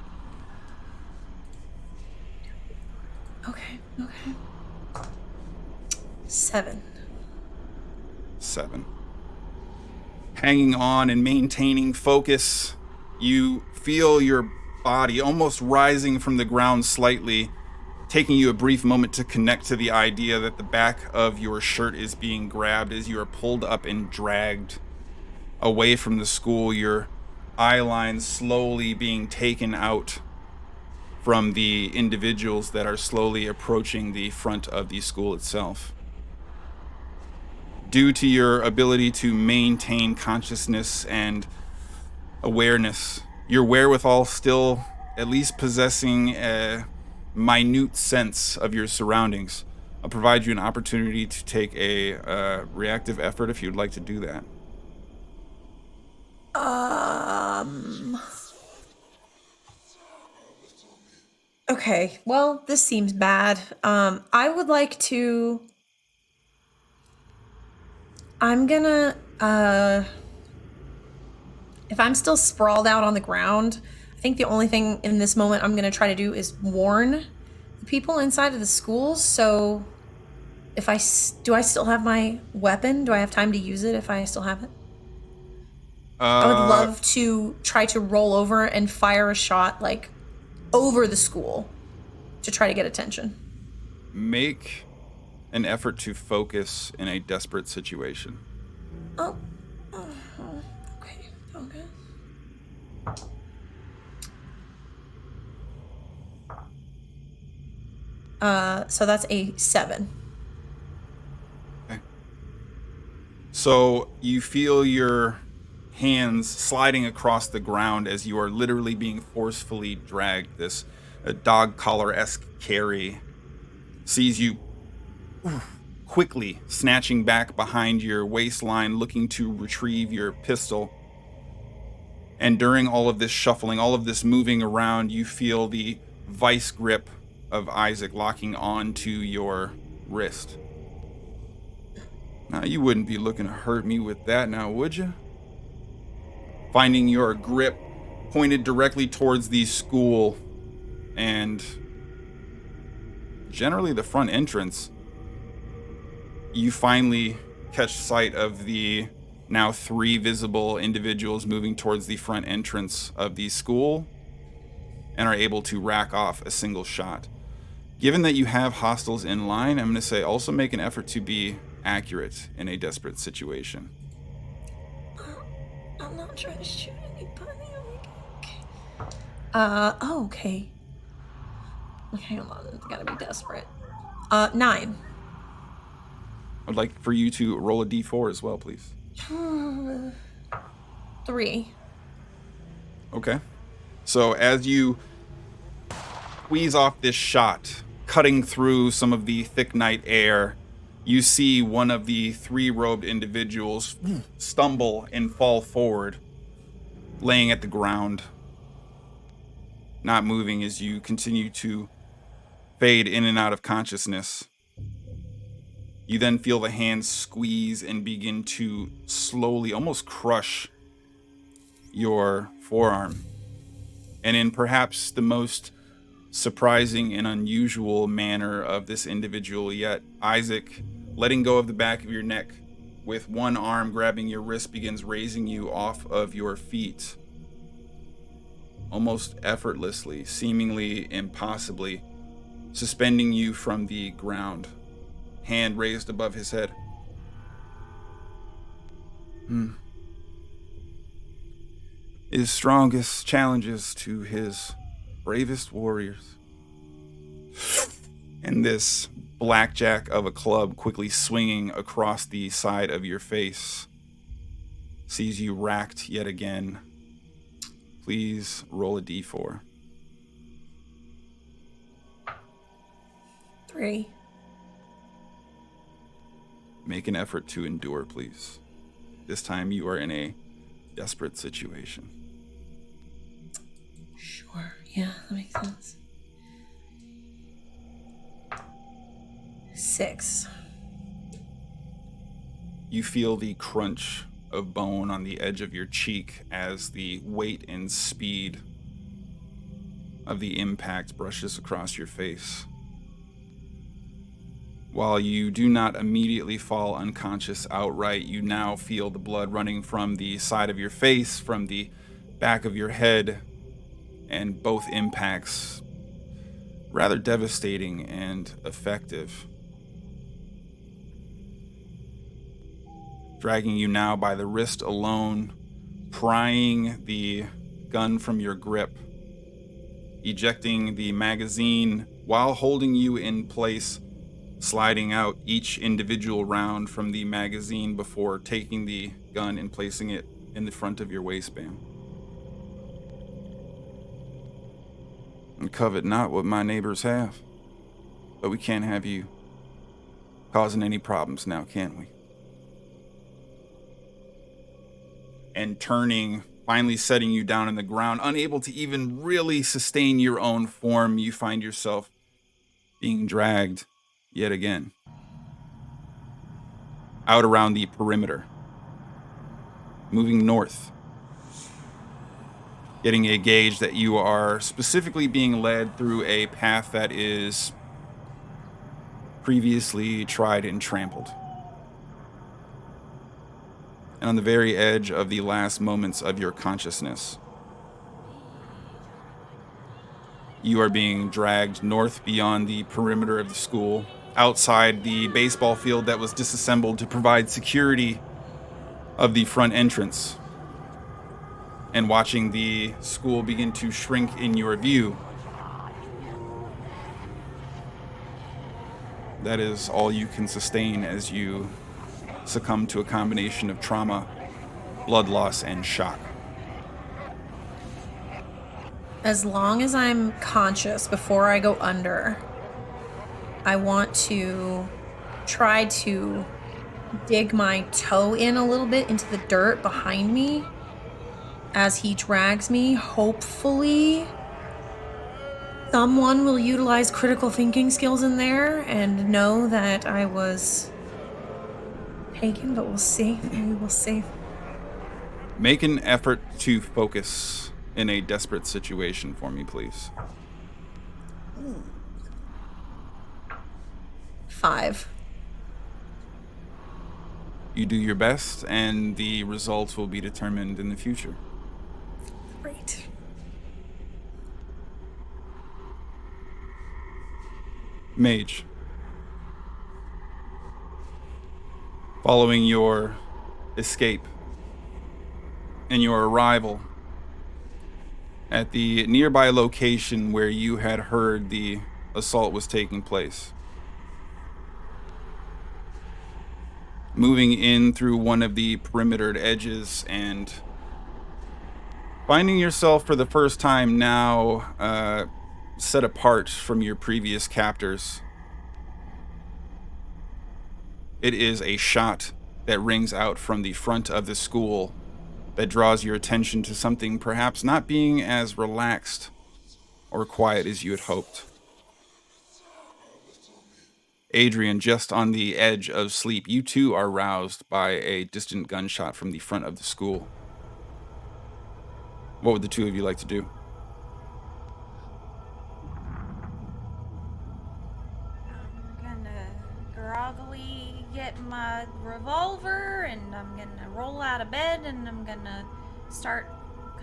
Okay. 7. 7. Hanging on and maintaining focus, you feel your body almost rising from the ground slightly, taking you a brief moment to connect to the idea that the back of your shirt is being grabbed as you are pulled up and dragged away from the school, your eye lines slowly being taken out from the individuals that are slowly approaching the front of the school itself. Due to your ability to maintain consciousness and awareness, your wherewithal still at least possessing a minute sense of your surroundings, I'll provide you an opportunity to take a reactive effort if you'd like to do that. Okay, well, this seems bad. I would like to... I'm gonna, if I'm still sprawled out on the ground, I think the only thing in this moment I'm gonna try to do is warn the people inside of the schools. So if do I still have my weapon? Do I have time to use it if I still have it? I would love to try to roll over and fire a shot, like, over the school to try to get attention. Make an effort to focus in a desperate situation. Oh. Okay. So that's a 7. Okay. So you feel your hands sliding across the ground as you are literally being forcefully dragged. This dog collar-esque carry sees you quickly snatching back behind your waistline, looking to retrieve your pistol. And during all of this shuffling, all of this moving around, you feel the vice grip of Isaac locking onto your wrist. Now, you wouldn't be looking to hurt me with that now, would you? Finding your grip pointed directly towards the school and generally the front entrance, you finally catch sight of the now 3 visible individuals moving towards the front entrance of the school and are able to rack off a single shot. Given that you have hostiles in line, I'm going to say also make an effort to be accurate in a desperate situation. I'm not trying to shoot anybody. Okay. Okay, hold on. It's gotta be desperate. 9. I'd like for you to roll a d4 as well, please. 3. Okay. So as you squeeze off this shot, cutting through some of the thick night air, you see one of the 3 robed individuals stumble and fall forward, laying at the ground, not moving as you continue to fade in and out of consciousness. You then feel the hands squeeze and begin to slowly, almost crush your forearm. And in perhaps the most surprising and unusual manner of this individual yet, Isaac, letting go of the back of your neck, with one arm grabbing your wrist, begins raising you off of your feet. Almost effortlessly, seemingly impossibly, suspending you from the ground, hand raised above his head. His strongest challenges to his bravest warriors. And this blackjack of a club quickly swinging across the side of your face sees you racked yet again. Please roll a d4. 3. Make an effort to endure, please. This time you are in a desperate situation. Sure. Yeah, that makes sense. 6. You feel the crunch of bone on the edge of your cheek as the weight and speed of the impact brushes across your face. While you do not immediately fall unconscious outright, you now feel the blood running from the side of your face, from the back of your head, and both impacts rather devastating and effective. Dragging you now by the wrist alone, prying the gun from your grip, ejecting the magazine while holding you in place, sliding out each individual round from the magazine before taking the gun and placing it in the front of your waistband. And covet not what my neighbors have, but we can't have you causing any problems now, can we? And turning, finally setting you down on the ground, unable to even really sustain your own form, you find yourself being dragged yet again out around the perimeter, moving north, getting a gauge that you are specifically being led through a path that is previously tried and trampled. And on the very edge of the last moments of your consciousness, you are being dragged north beyond the perimeter of the school, outside the baseball field that was disassembled to provide security of the front entrance, and watching the school begin to shrink in your view. That is all you can sustain as you succumb to a combination of trauma, blood loss, and shock. As long as I'm conscious before I go under, I want to try to dig my toe in a little bit into the dirt behind me as he drags me. Hopefully, someone will utilize critical thinking skills in there and know that I was taken, but we'll see. We will see. Make an effort to focus in a desperate situation for me, please. 5. You do your best, and the results will be determined in the future. Great. Mage. Following your escape and your arrival at the nearby location where you had heard the assault was taking place. Moving in through one of the perimetered edges and finding yourself for the first time now set apart from your previous captors. It is a shot that rings out from the front of the school that draws your attention to something perhaps not being as relaxed or quiet as you had hoped. Adrian, just on the edge of sleep, you too are roused by a distant gunshot from the front of the school. What would the two of you like to do? I'm gonna groggily get my revolver and I'm gonna roll out of bed and I'm gonna start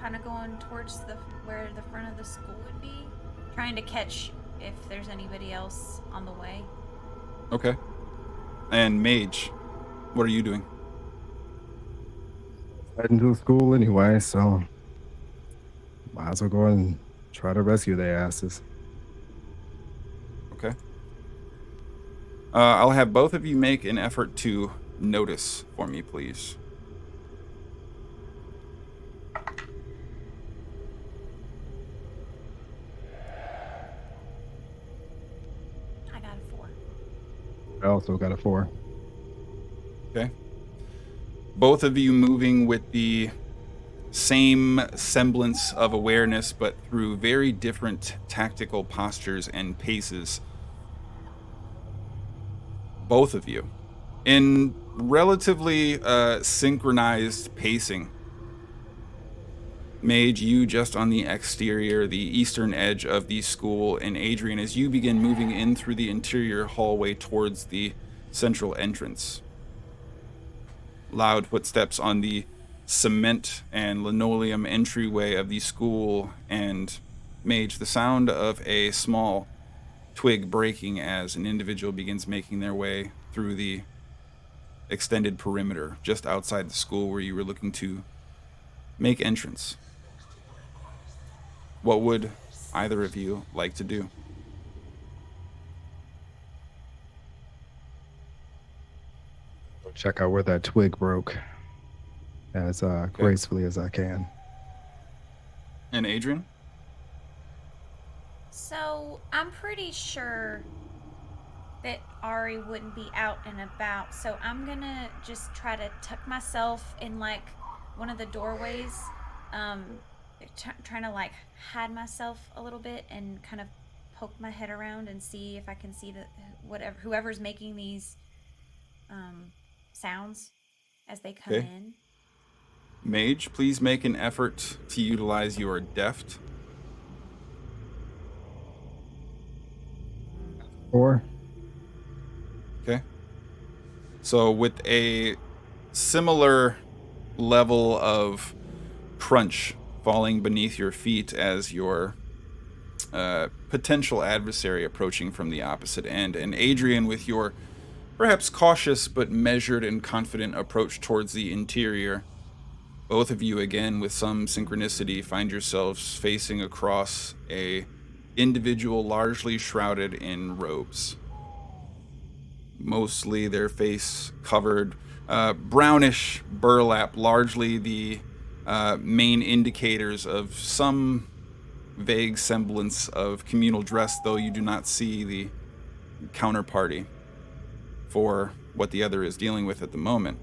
kind of going towards where the front of the school would be, trying to catch if there's anybody else on the way. Okay. And Mage, what are you doing? Heading to school anyway, so might as well go and try to rescue their asses. Okay. I'll have both of you make an effort to notice for me, please. I got a 4. I also got a 4. Okay. Both of you moving with the same semblance of awareness, but through very different tactical postures and paces. Both of you, in relatively synchronized pacing. Mage, you just on the exterior, the eastern edge of the school, and Adrian, as you begin moving in through the interior hallway towards the central entrance. Loud footsteps on the cement and linoleum entryway of the school, and Mage, the sound of a small twig breaking as an individual begins making their way through the extended perimeter just outside the school where you were looking to make entrance. What would either of you like to do? Go check out where that twig broke as gracefully as I can. And Adrian? So, I'm pretty sure that Ari wouldn't be out and about, so I'm gonna just try to tuck myself in like one of the doorways, trying to like hide myself a little bit and kind of poke my head around and see if I can see whoever's making these sounds as they come Okay. in. Mage, please make an effort to utilize your deft. 4. Okay. So with a similar level of crunch falling beneath your feet as your potential adversary approaching from the opposite end, and Adrian with your perhaps cautious but measured and confident approach towards the interior, both of you again with some synchronicity find yourselves facing across a individual largely shrouded in robes. Mostly their face covered brownish burlap, largely the main indicators of some vague semblance of communal dress, though you do not see the counterparty for what the other is dealing with at the moment.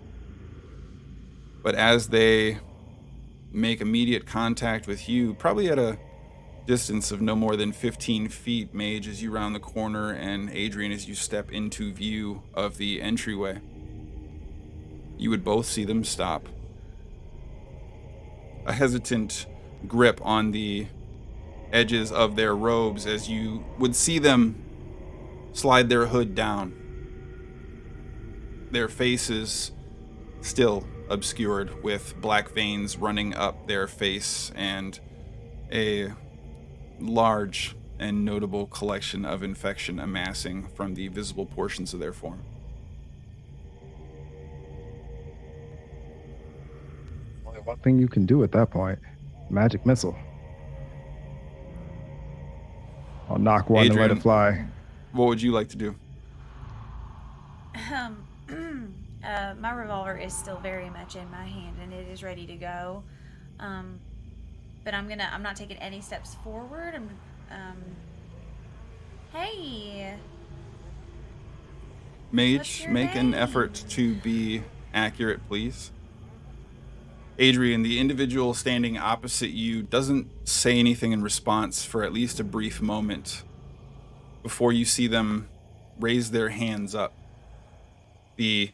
But as they make immediate contact with you, probably at a distance of no more than 15 feet, Mage, as you round the corner, and Adrian, as you step into view of the entryway, you would both see them stop. A hesitant grip on the edges of their robes as you would see them slide their hood down. Their faces still obscured with black veins running up their face and a large and notable collection of infection amassing from the visible portions of their form. Only one thing you can do at that point. Magic missile. I'll knock one and let Adrian, it fly. What would you like to do? My revolver is still very much in my hand and it is ready to go. But I'm not taking any steps forward. Hey. Mage, make an effort to be accurate, please. Adrian, the individual standing opposite you, doesn't say anything in response for at least a brief moment before you see them raise their hands up. The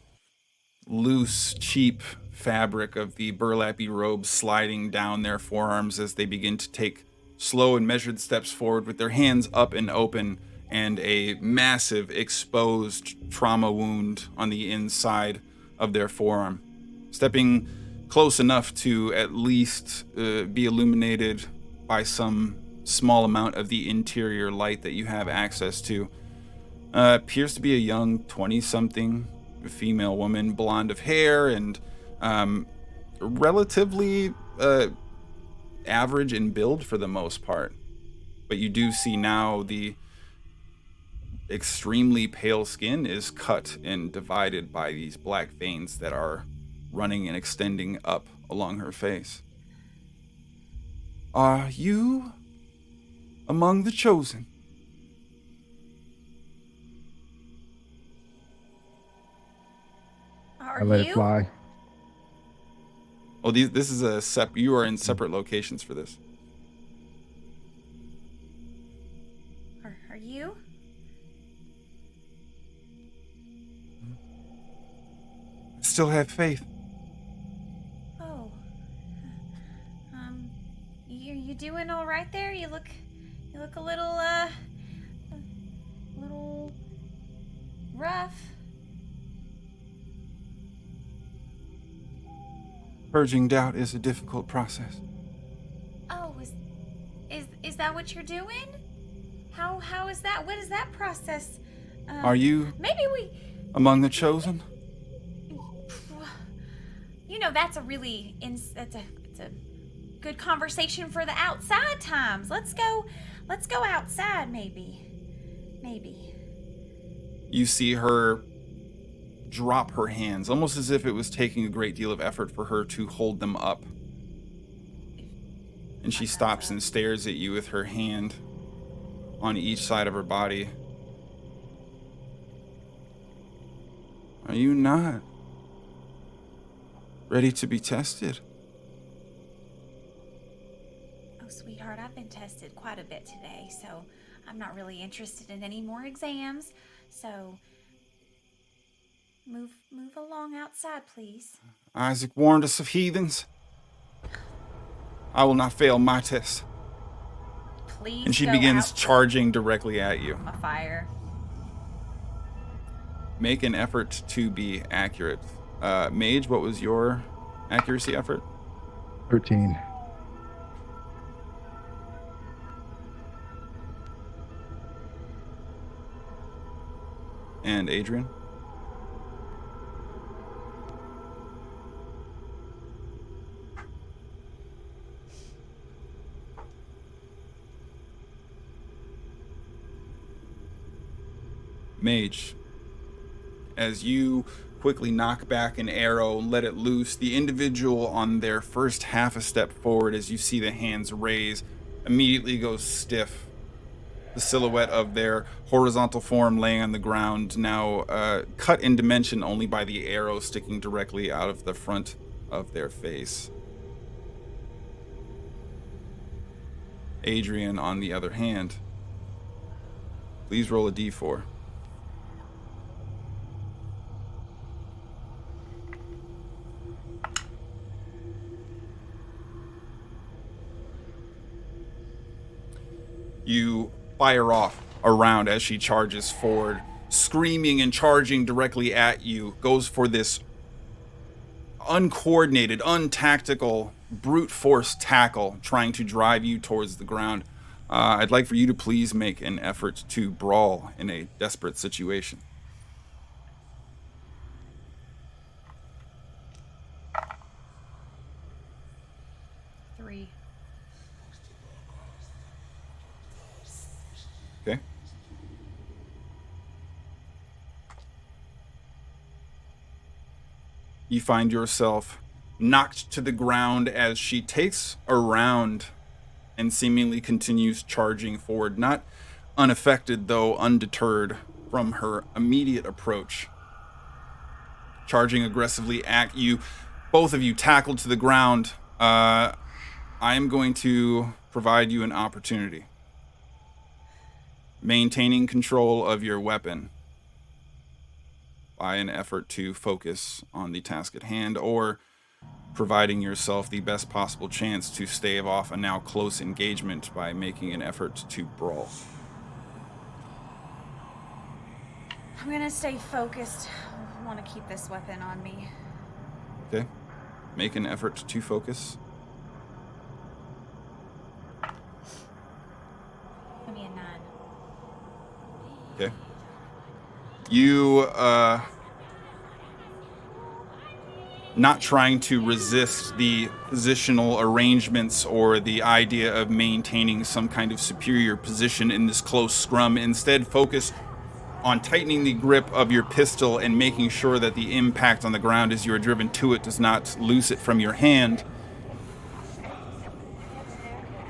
loose, cheap fabric of the burlappy robes sliding down their forearms as they begin to take slow and measured steps forward with their hands up and open and a massive exposed trauma wound on the inside of their forearm. Stepping close enough to at least be illuminated by some small amount of the interior light that you have access to. Appears to be a young 20-something female woman, blonde of hair and relatively average in build for the most part. But you do see now the extremely pale skin is cut and divided by these black veins that are running and extending up along her face. Are you among the chosen? Are I let you? it fly. Oh, this is a you are in separate locations for this. Are you? Still have faith. Oh. You doing all right there? You look a little rough. Purging doubt is a difficult process. Oh, is that what you're doing? How is that? What is that process? Are you Maybe we among the chosen? That's it's a good conversation for the outside times. Let's go outside maybe. You see her drop her hands, almost as if it was taking a great deal of effort for her to hold them up. And she stops and stares at you with her hand on each side of her body. Are you not ready to be tested? Oh, sweetheart, I've been tested quite a bit today, so I'm not really interested in any more exams. So move along outside, please. Isaac warned us of heathens. I will not fail my test. Please. And she go begins out. charging directly at you. A fire. Make an effort to be accurate. Mage, what was your accuracy effort? 13. And Adrian? Mage, as you quickly knock back an arrow, let it loose, the individual on their first half a step forward, as you see the hands raise, immediately goes stiff. The silhouette of their horizontal form laying on the ground, now cut in dimension only by the arrow sticking directly out of the front of their face. Adrian, on the other hand, please roll a d4. You fire off a round as she charges forward, screaming and charging directly at you, goes for this uncoordinated, untactical, brute force tackle, trying to drive you towards the ground. I'd like for you to please make an effort to brawl in a desperate situation. Okay. You find yourself knocked to the ground as she takes a round and seemingly continues charging forward, not unaffected, though undeterred from her immediate approach. Charging aggressively at you, both of you tackled to the ground. I am going to provide you an opportunity. Maintaining control of your weapon by an effort to focus on the task at hand, or providing yourself the best possible chance to stave off a now close engagement by making an effort to brawl. I'm gonna stay focused. I want to keep this weapon on me. Okay. Make an effort to focus. Give me a 9. Okay. You, not trying to resist the positional arrangements or the idea of maintaining some kind of superior position in this close scrum. Instead, focus on tightening the grip of your pistol and making sure that the impact on the ground as you are driven to it does not loose it from your hand.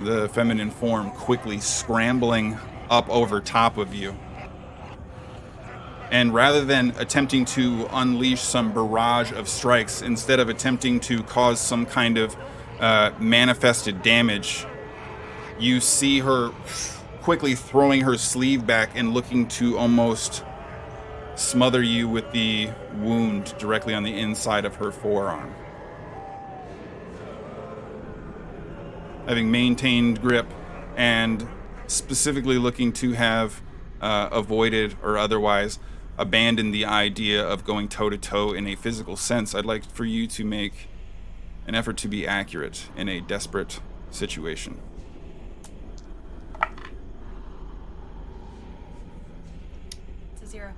The feminine form quickly scrambling up over top of you. And rather than attempting to unleash some barrage of strikes, instead of attempting to cause some kind of manifested damage, you see her quickly throwing her sleeve back and looking to almost smother you with the wound directly on the inside of her forearm. Having maintained grip and specifically looking to have avoided or otherwise abandoned the idea of going toe-to-toe in a physical sense, I'd like for you to make an effort to be accurate in a desperate situation. It's a 0.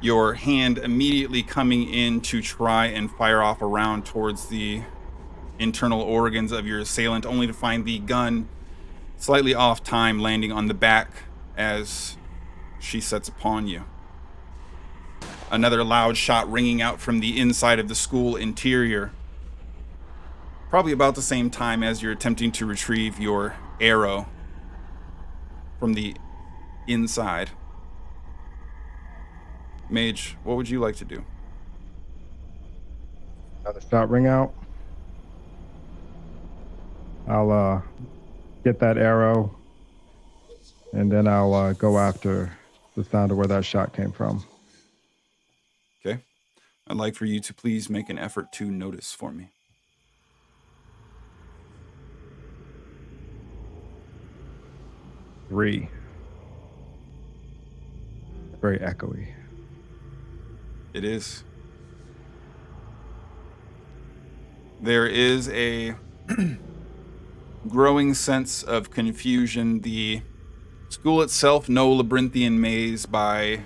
Your hand immediately coming in to try and fire off a round towards the internal organs of your assailant, only to find the gun slightly off time, landing on the back as she sets upon you. Another loud shot ringing out from the inside of the school interior, probably about the same time as you're attempting to retrieve your arrow from the inside. Mage, what would you like to do? Another shot ring out. I'll get that arrow, and then I'll go after the sound of where that shot came from. Okay. I'd like for you to please make an effort to notice for me. Three. Very echoey. It is. There is a growing sense of confusion. The school itself, no labyrinthian maze by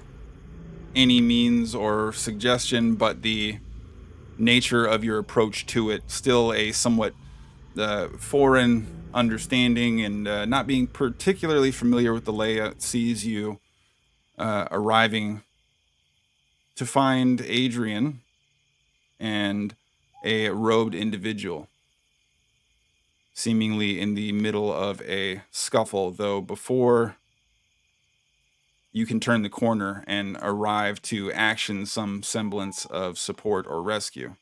any means or suggestion, but the nature of your approach to it, still a somewhat foreign understanding, and not being particularly familiar with the layout, sees you arriving to find Adrian and a robed individual seemingly in the middle of a scuffle, though before you can turn the corner and arrive to action some semblance of support or rescue.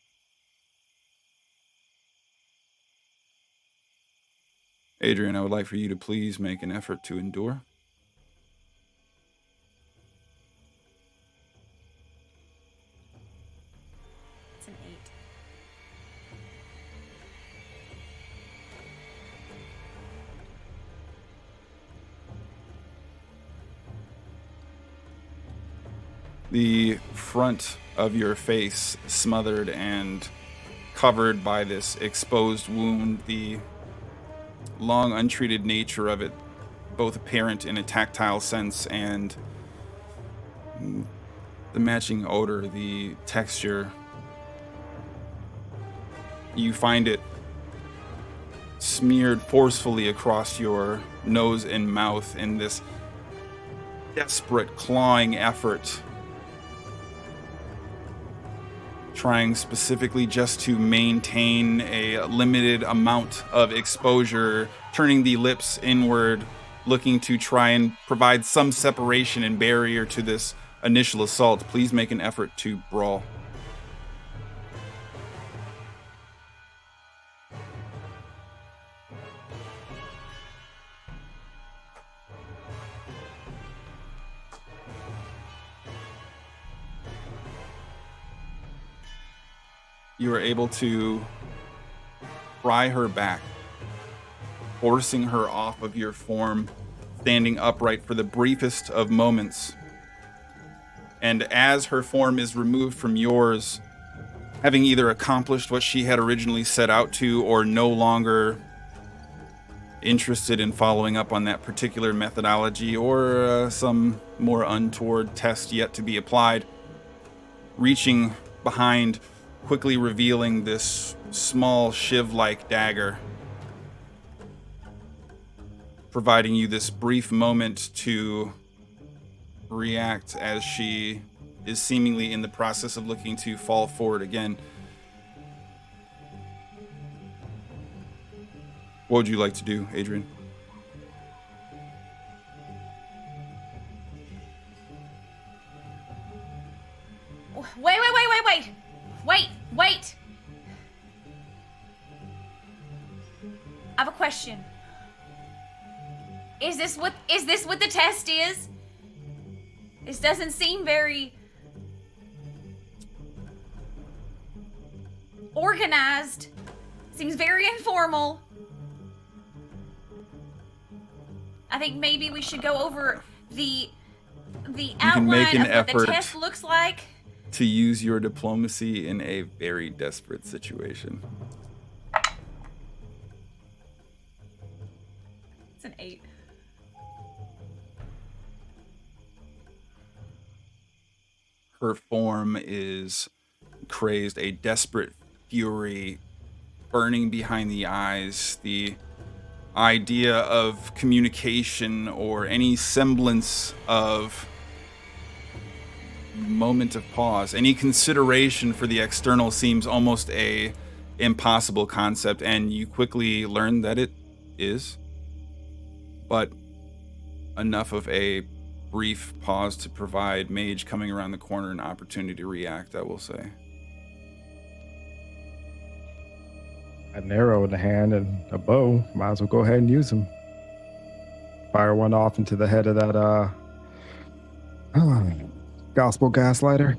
Adrian, I would like for you to please make an effort to endure. It's an 8. The front of your face smothered and covered by this exposed wound, the long untreated nature of it, both apparent in a tactile sense and the matching odor, the texture. You find it smeared forcefully across your nose and mouth in this desperate clawing effort, trying specifically just to maintain a limited amount of exposure, turning the lips inward, looking to try and provide some separation and barrier to this initial assault. Please make an effort to brawl. You are able to pry her back, forcing her off of your form, standing upright for the briefest of moments. And as her form is removed from yours, having either accomplished what she had originally set out to or no longer interested in following up on that particular methodology or some more untoward test yet to be applied, reaching behind, quickly revealing this small shiv-like dagger, providing you this brief moment to react as she is seemingly in the process of looking to fall forward again. What would you like to do, Adrian? Wait. I have a question. Is this what the test is? This doesn't seem very organized. Seems very informal. I think maybe we should go over the outline of what the test looks like. To use your diplomacy in a very desperate situation. It's an 8. Her form is crazed, a desperate fury burning behind the eyes. The idea of communication or any semblance of moment of pause, any consideration for the external seems almost a impossible concept, and you quickly learn that it is. But enough of a brief pause to provide Mage coming around the corner an opportunity to react, I will say. An arrow in the hand and a bow. Might as well go ahead and use them. Fire one off into the head of that gospel gaslighter.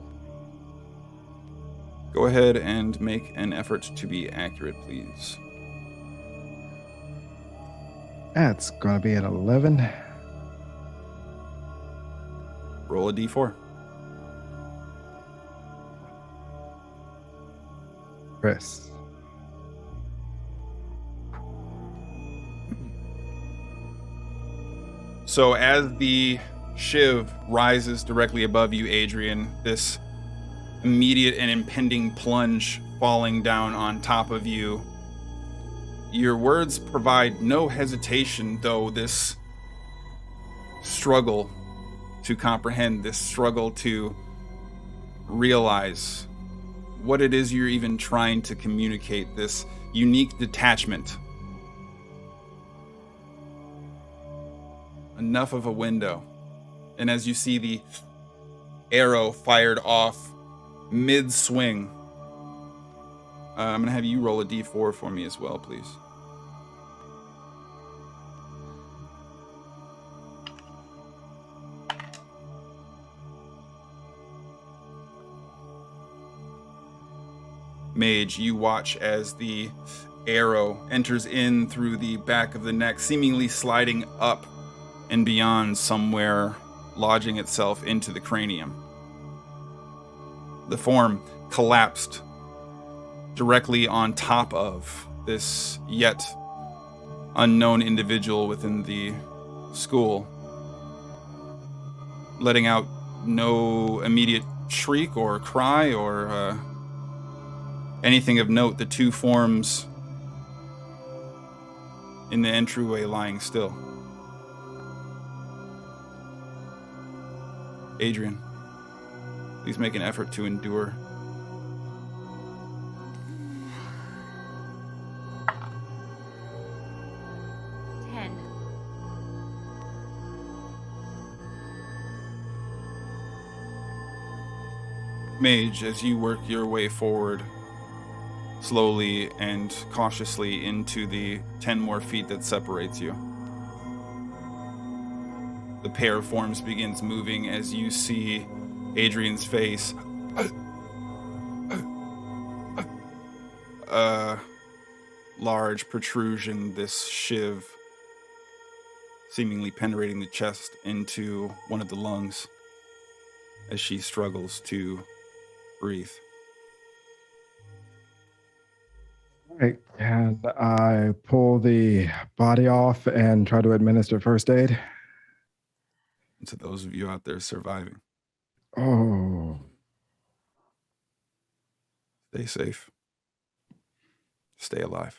Go ahead and make an effort to be accurate, please. That's gonna be an 11. Roll a d4. Chris. So as the shiv rises directly above you, Adrian, this immediate and impending plunge falling down on top of you, your words provide no hesitation, though this struggle to comprehend, this struggle to realize what it is you're even trying to communicate, this unique detachment. Enough of a window. And as you see the arrow fired off mid-swing, I'm going to have you roll a d4 for me as well, please. Mage, you watch as the arrow enters in through the back of the neck, seemingly sliding up and beyond somewhere, lodging itself into the cranium. The form collapsed directly on top of this yet unknown individual within the school, letting out no immediate shriek or cry or anything of note. The two forms in the entryway lying still. Adrian, please make an effort to endure. Mage, as you work your way forward, slowly and cautiously into the 10 more feet that separates you, the pair of forms begins moving as you see Adrian's face. A large protrusion, this shiv seemingly penetrating the chest into one of the lungs as she struggles to breathe. Right. And I pull the body off and try to administer first aid. And to those of you out there surviving, Oh. stay safe. Stay alive.